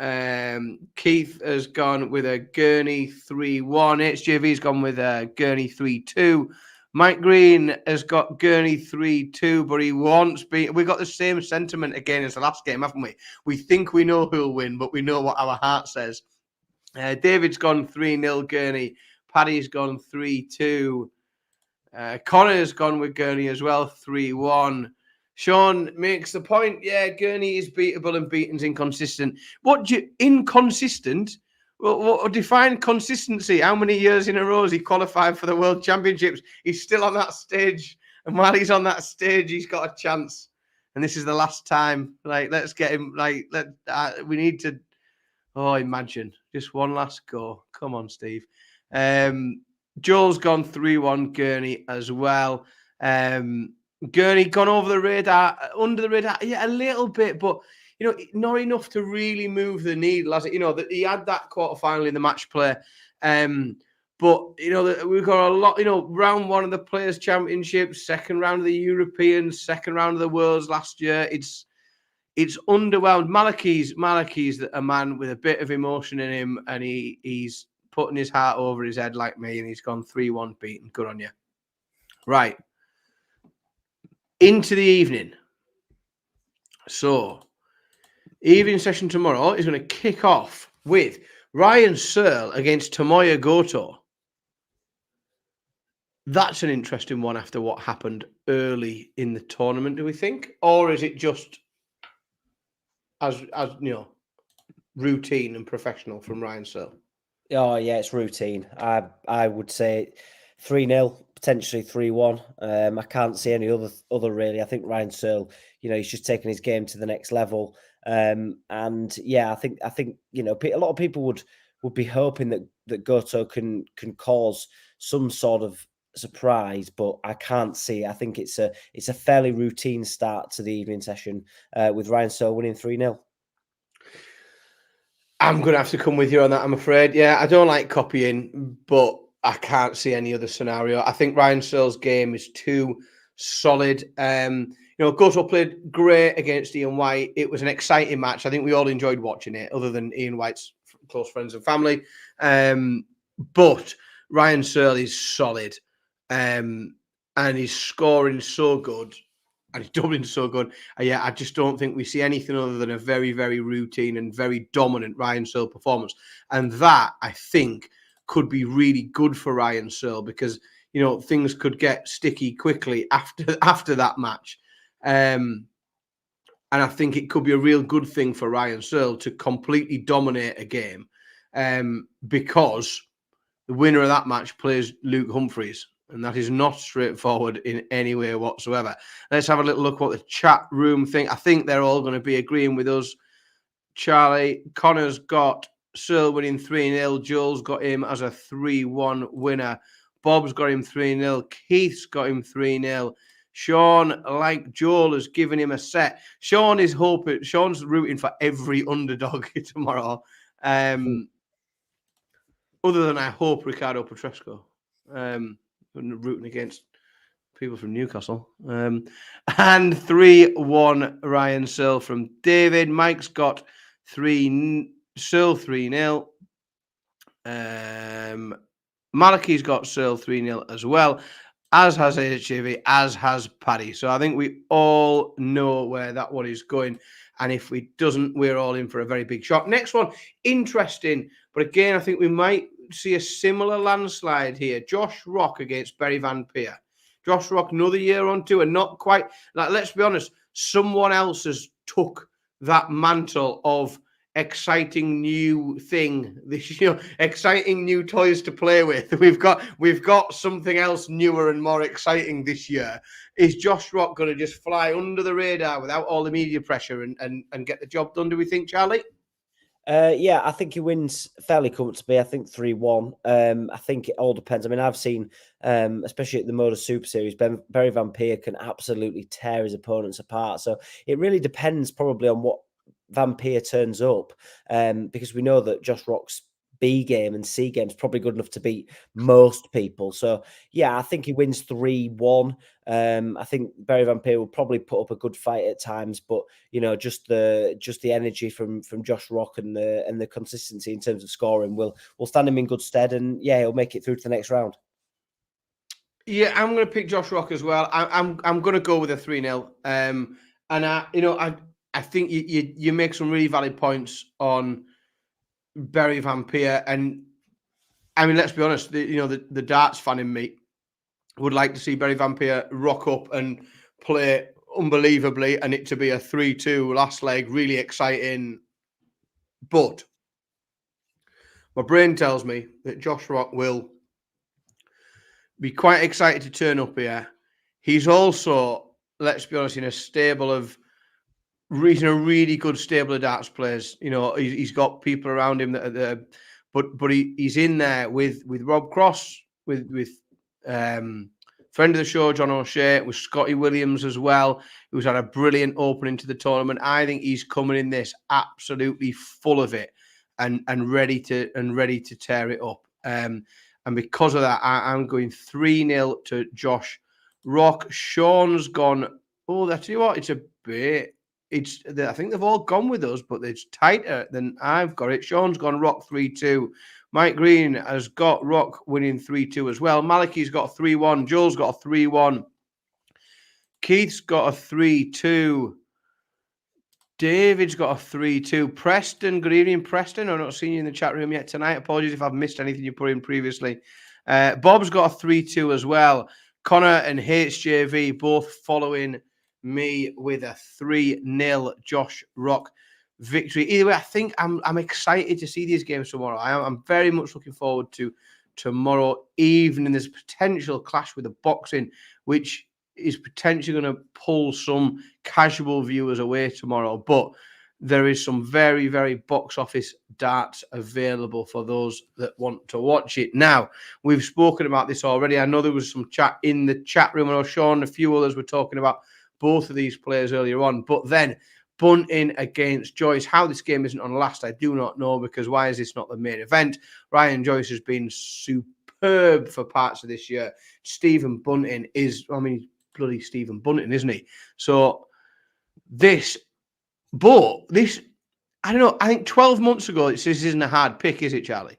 Keith has gone with a Gurney 3-1. HJV's gone with a Gurney 3-2. Mike Green has got Gurney 3-2, but he wants Beaton. We got the same sentiment again as the last game, haven't we? We think we know who'll win, but we know what our heart says. David's gone 3-0 Gurney. Paddy's gone 3-2. Connor's gone with Gurney as well, 3-1. Sean makes the point, yeah, Gurney is beatable and Beaton's inconsistent. Inconsistent? Well, define consistency. How many years in a row has he qualified for the World Championships? He's still on that stage. And while he's on that stage, he's got a chance. And this is the last time. Let's get him. We need to. Oh, imagine. Just one last go. Come on, Steve. Joel's gone 3-1 Gurney as well. Gurney gone over the radar, under the radar, yeah, a little bit, but not enough to really move the needle. As that he had that quarterfinal in the match play, but we've got a lot. Round 1 of the Players' Championships, second round of the Europeans, second round of the Worlds last year. It's underwhelmed. Malachi's a man with a bit of emotion in him, and he's putting his heart over his head like me, and he's gone 3-1 Beaton. Good on you. Right. Into the evening. So, evening session tomorrow is going to kick off with Ryan Searle against Tomoya Goto. That's an interesting one after what happened early in the tournament, do we think? Or is it just as routine and professional from Ryan Searle? Oh, yeah, it's routine. I would say 3-0. Potentially 3-1. I can't see any other really. I think Ryan Searle, he's just taking his game to the next level. And yeah, I think a lot of people would be hoping that Goto can cause some sort of surprise, but I can't see. I think it's a fairly routine start to the evening session with Ryan Searle winning 3-0. I'm going to have to come with you on that, I'm afraid. Yeah, I don't like copying, but I can't see any other scenario. I think Ryan Searle's game is too solid. Goto played great against Ian White. It was an exciting match. I think we all enjoyed watching it, other than Ian White's close friends and family. But Ryan Searle is solid. And he's scoring so good. and Dublin's so good. Yeah, I just don't think we see anything other than a very, very routine and very dominant Ryan Searle performance. And that, I think, could be really good for Ryan Searle because, you know, things could get sticky quickly after that match. And I think it could be a real good thing for Ryan Searle to completely dominate a game because the winner of that match plays Luke Humphries. And that is not straightforward in any way whatsoever. Let's have a little look what the chat room think. I think they're all going to be agreeing with us. Charlie, Connor's got Searle winning 3-0. Joel's got him as a 3-1 winner. Bob's got him 3-0. Keith's got him 3-0. Sean, like Joel, has given him a set. Sean's rooting for every underdog tomorrow. Other than I hope Ricardo Petresco. Rooting against people from Newcastle. And 3-1 Ryan Searle from David. Mike's got Searle 3-0. Malachi's got Searle 3-0 as well, as has HJV, as has Paddy. So I think we all know where that one is going. And if we doesn't, we're all in for a very big shock. Next one, interesting. But again, I think we might see a similar landslide here. Josh Rock against Barry Van Peer. Josh Rock another year on tour, and not quite, like, let's be honest, someone else has took that mantle of exciting new thing, this, you know, exciting new toys to play with. We've got something else newer and more exciting this year. Is Josh Rock going to just fly under the radar without all the media pressure and get the job done, do we think, Charlie? Yeah, I think he wins fairly comfortably. I think 3-1. I think it all depends. I mean, I've seen, especially at the Motor Super Series, Barry Van Peer can absolutely tear his opponents apart. So it really depends probably on what Van Peer turns up, because we know that Josh Rock's B game and C game is probably good enough to beat most people. So yeah, I think he wins 3-1. I think Barry Van Peer will probably put up a good fight at times, but you know, just the energy from Josh Rock and the consistency in terms of scoring will stand him in good stead, and yeah, he'll make it through to the next round. Yeah, I'm going to pick Josh Rock as well. I'm going to go with a 3-0. And I think you make some really valid points on Barry Van Peer, and I mean, let's be honest, the darts fan in me would like to see Barry Van Peer rock up and play unbelievably, and it to be a 3-2 last leg, really exciting. But my brain tells me that Josh Rock will be quite excited to turn up here. He's also, let's be honest, in a stable of really good stable of darts players. You know, he's got people around him that are there, but he's in there with Rob Cross, with friend of the show John O'Shea, with Scotty Williams as well, who's had a brilliant opening to the tournament. I think he's coming in this absolutely full of it and ready to tear it up. And because of that, I'm going 3-0 to Josh Rock. Sean's gone, oh, that's you what, it's a bit. I think they've all gone with us, but it's tighter than I've got it. Sean's gone Rock 3-2. Mike Green has got Rock winning 3-2 as well. Malachi's got a 3-1. Joel's got a 3-1. Keith's got a 3-2. David's got a 3-2. Preston, good evening, Preston. I've not seen you in the chat room yet tonight. Apologies if I've missed anything you put in previously. Bob's got a 3-2 as well. Connor and HJV both following me with a 3-0 Josh Rock victory. Either way, I think I'm excited to see these games tomorrow. I'm very much looking forward to tomorrow evening. There's a potential clash with the boxing, which is potentially going to pull some casual viewers away tomorrow. But there is some very, very box office darts available for those that want to watch it. Now, we've spoken about this already. I know there was some chat in the chat room. I know Sean and a few others were talking about both of these players earlier on, but then Bunting against Joyce. How this game isn't on last, I do not know, because why is this not the main event? Ryan Joyce has been superb for parts of this year. Stephen Bunting is, I mean, bloody Stephen Bunting, isn't he? So I don't know, I think 12 months ago, this isn't a hard pick, is it, Charlie?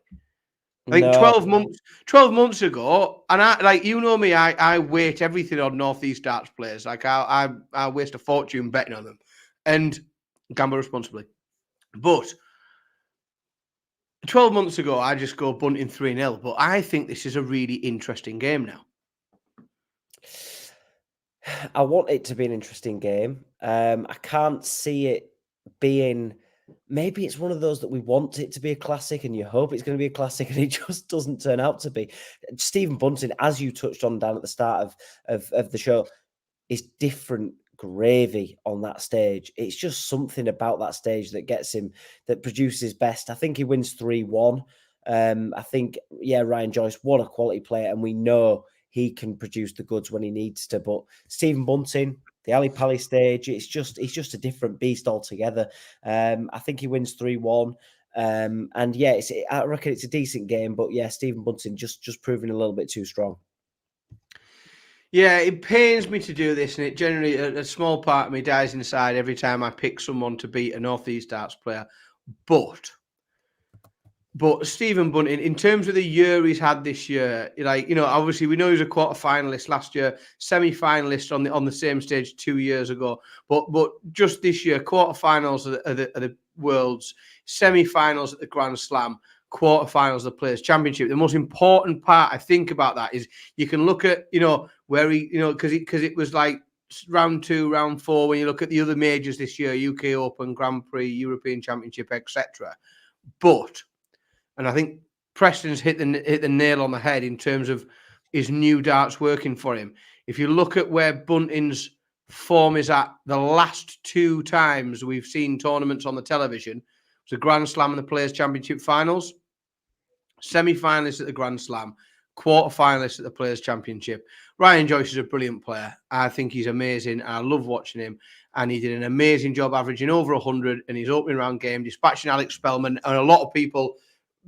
I think No. 12 months ago, and I like you know me, I weight everything on Northeast Darts players. Like I waste a fortune betting on them, and gamble responsibly. But 12 months ago, I just go bunting 3-0. But I think this is a really interesting game now. I want it to be an interesting game. I can't see it being. Maybe it's one of those that we want it to be a classic, and you hope it's going to be a classic, and it just doesn't turn out to be. Stephen Bunting, as you touched on down at the start of the show, is different gravy on that stage. It's just something about that stage that gets him, that produces best. I think he wins 3-1. I think, Ryan Joyce, what a quality player, and we know he can produce the goods when he needs to. But Stephen Bunting, the Ali Pali stage, he's just a different beast altogether. I think he wins 3-1. And I reckon it's a decent game, but Stephen Bunting just proving a little bit too strong. Yeah, it pains me to do this, and it generally a small part of me dies inside every time I pick someone to beat a Northeast Darts player. But Stephen Bunting, in terms of the year he's had this year, obviously we know he was a quarter finalist last year, semi-finalist on the same stage 2 years ago. But just this year, quarterfinals of the Worlds, semi-finals at the Grand Slam, quarterfinals of the Players Championship. The most important part I think about that is you can look at where he because it was like round 2, round 4 when you look at the other majors this year, UK Open, Grand Prix, European Championship, etc. And I think Preston's hit the nail on the head in terms of his new darts working for him. If you look at where Bunting's form is at the last 2 times we've seen tournaments on the television, it's the Grand Slam and the Players' Championship finals, semi-finalists at the Grand Slam, quarter-finalists at the Players' Championship. Ryan Joyce is a brilliant player. I think he's amazing. I love watching him. And he did an amazing job averaging over 100 in his opening round game, dispatching Alex Spellman. And a lot of people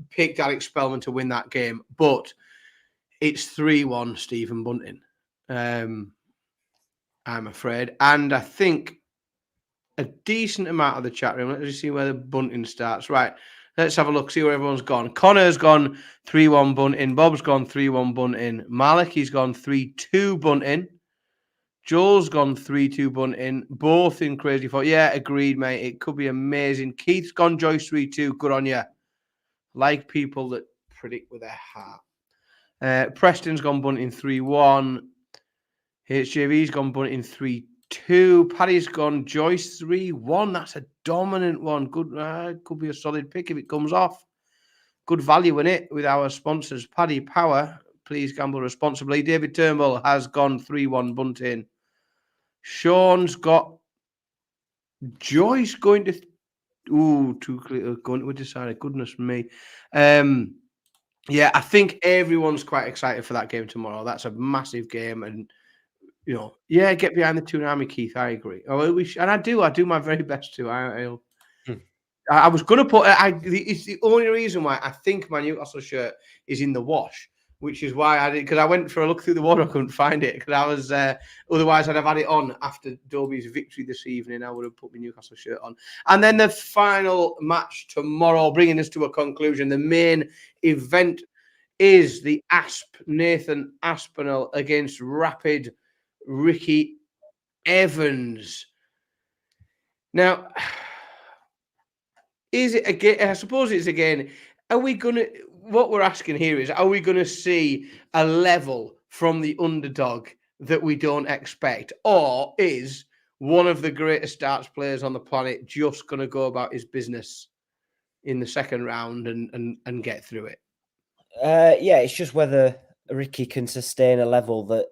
picked Alex Spellman to win that game. But it's 3-1 Stephen Bunting, I'm afraid. And I think a decent amount of the chat room. Let's just see where the Bunting starts. Right. Let's have a look, see where everyone's gone. Connor's gone 3-1 Bunting. Bob's gone 3-1 Bunting. Maliki's gone 3-2 Bunting. Joel's gone 3-2 Bunting. Both in crazy for. Yeah, agreed, mate. It could be amazing. Keith's gone Joyce 3-2. Good on you. Like people that predict with their heart. Preston's gone Bunting 3-1. HJV's gone Bunting 3-2. Paddy's gone Joyce 3-1. That's a dominant one. Good. Could be a solid pick if it comes off. Good value in it with our sponsors. Paddy Power. Please gamble responsibly. David Turnbull has gone 3-1 Bunting. Sean's got Joyce going to. Going to a decider. Goodness me. I think everyone's quite excited for that game tomorrow. That's a massive game, and get behind the Toon Army, Keith. I agree. And I do my very best to. I was going to put. It's the only reason why I think my Newcastle shirt is in the wash, which is why I did, because I went for a look through the wardrobe, I couldn't find it because I was. Otherwise, I'd have had it on after Doby's victory this evening. I would have put my Newcastle shirt on, and then the final match tomorrow, bringing us to a conclusion. The main event is the Nathan Aspinall against Rapid Ricky Evans. Now, is it again? I suppose it's again. Are we gonna? What we're asking here is: are we going to see a level from the underdog that we don't expect, or is one of the greatest darts players on the planet just going to go about his business in the second round and get through it? It's just whether Ricky can sustain a level that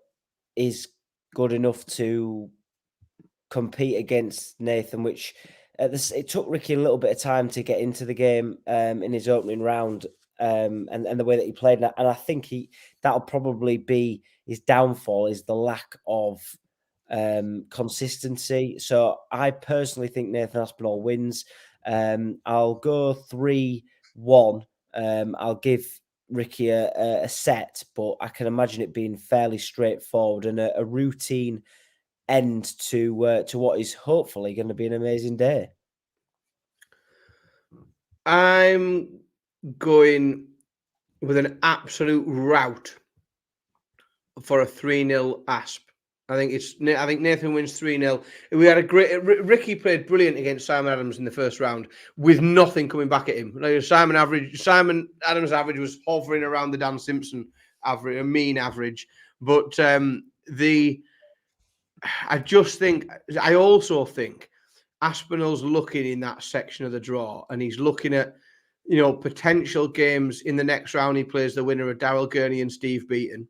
is good enough to compete against Nathan, which it took Ricky a little bit of time to get into the game in his opening round, and the way that he played. And I think that'll probably be his downfall, is the lack of consistency. So I personally think Nathan Aspinall wins. I'll go 3-1. I'll give Ricky a set, but I can imagine it being fairly straightforward and a routine end to what is hopefully going to be an amazing day. I'm going with an absolute rout for a 3-0 Asp. I think Nathan wins 3-0. We had a great. Ricky played brilliant against Simon Adams in the first round with nothing coming back at him. Like Simon Adams' average was hovering around the Dan Simpson average, a mean average. But I also think Aspinall's looking in that section of the draw, and he's looking at potential games in the next round. He plays the winner of Daryl Gurney and Steve Beaton.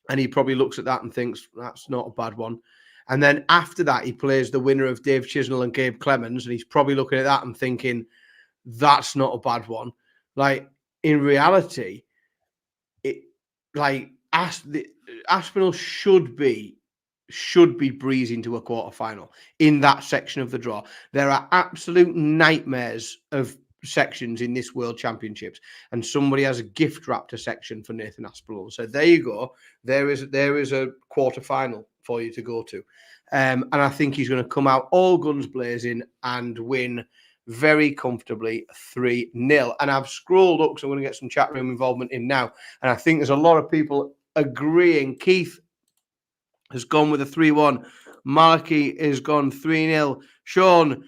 And he probably looks at that and thinks, that's not a bad one. And then after that, he plays the winner of Dave Chisnell and Gabe Clemens. And he's probably looking at that and thinking, that's not a bad one. Like, in reality, Aspinall should be breezing to a quarterfinal in that section of the draw. There are absolute nightmares of sections in this World Championships, and somebody has a gift wrapped a section for Nathan Aspinall. So there you go. There is a quarterfinal for you to go to, and I think he's going to come out all guns blazing and win very comfortably 3-0. And I've scrolled up, so I'm going to get some chat room involvement in now, and I think there's a lot of people agreeing. Keith has gone with a 3-1. Malachy has gone 3-0. Sean,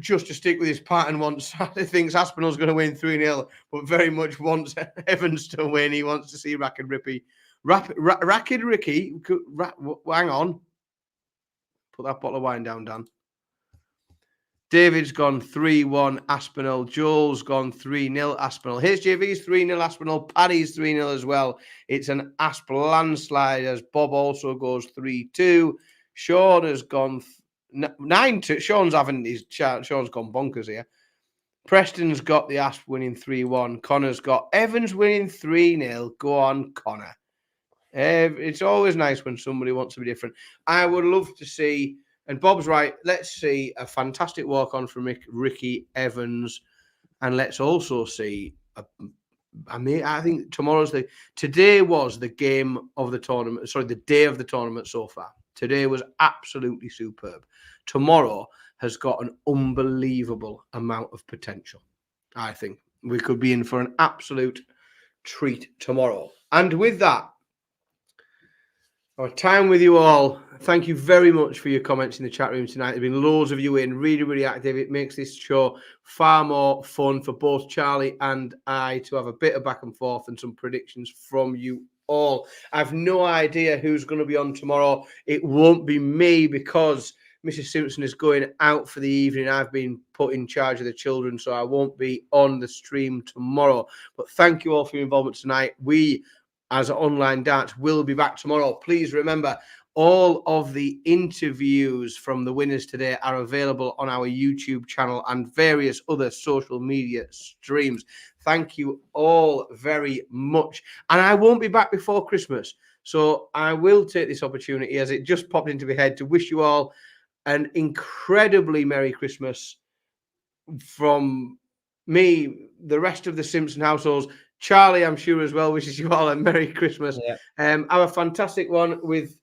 just to stick with his pattern, thinks Aspinall's going to win 3-0, but very much wants Evans to win. He wants to see Racked Ricky. Hang on. Put that bottle of wine down, Dan. David's gone 3-1 Aspinall. Joel's gone 3-0 Aspinall. HJV's 3-0 Aspinall. Paddy's 3-0 as well. It's an Asp landslide as Bob also goes 3-2. Sean has gone 9-2. Sean's gone bonkers here. Preston's got the Asp winning 3-1. Connor's got Evans winning 3-0. Go on, Connor. It's always nice when somebody wants to be different. I would love to see, and Bob's right, let's see a fantastic walk-on from Ricky Evans, and let's also see, I think today was the game of the tournament, the day of the tournament so far. Today was absolutely superb. Tomorrow has got an unbelievable amount of potential. I think we could be in for an absolute treat tomorrow. And with that, our time with you all. Thank you very much for your comments in the chat room tonight. There have been loads of you in, really, really active. It makes this show far more fun for both Charlie and I to have a bit of back and forth and some predictions from you all. I've no idea who's going to be on tomorrow. It won't be me because Mrs. Simpson is going out for the evening. I've been put in charge of the children, so I won't be on the stream tomorrow. But thank you all for your involvement tonight. We, as Online Darts, will be back tomorrow. Please remember, all of the interviews from the winners today are available on our YouTube channel and various other social media streams. Thank you all very much. And I won't be back before Christmas, so I will take this opportunity, as it just popped into my head, to wish you all an incredibly Merry Christmas from me, the rest of the Simpson households. Charlie, I'm sure as well, wishes you all a Merry Christmas. Yeah. Have a fantastic one with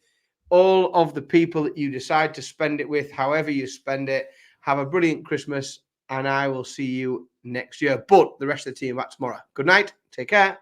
all of the people that you decide to spend it with, however you spend it. Have a brilliant Christmas, and I will see you next year. But the rest of the team back tomorrow. Good night. Take care.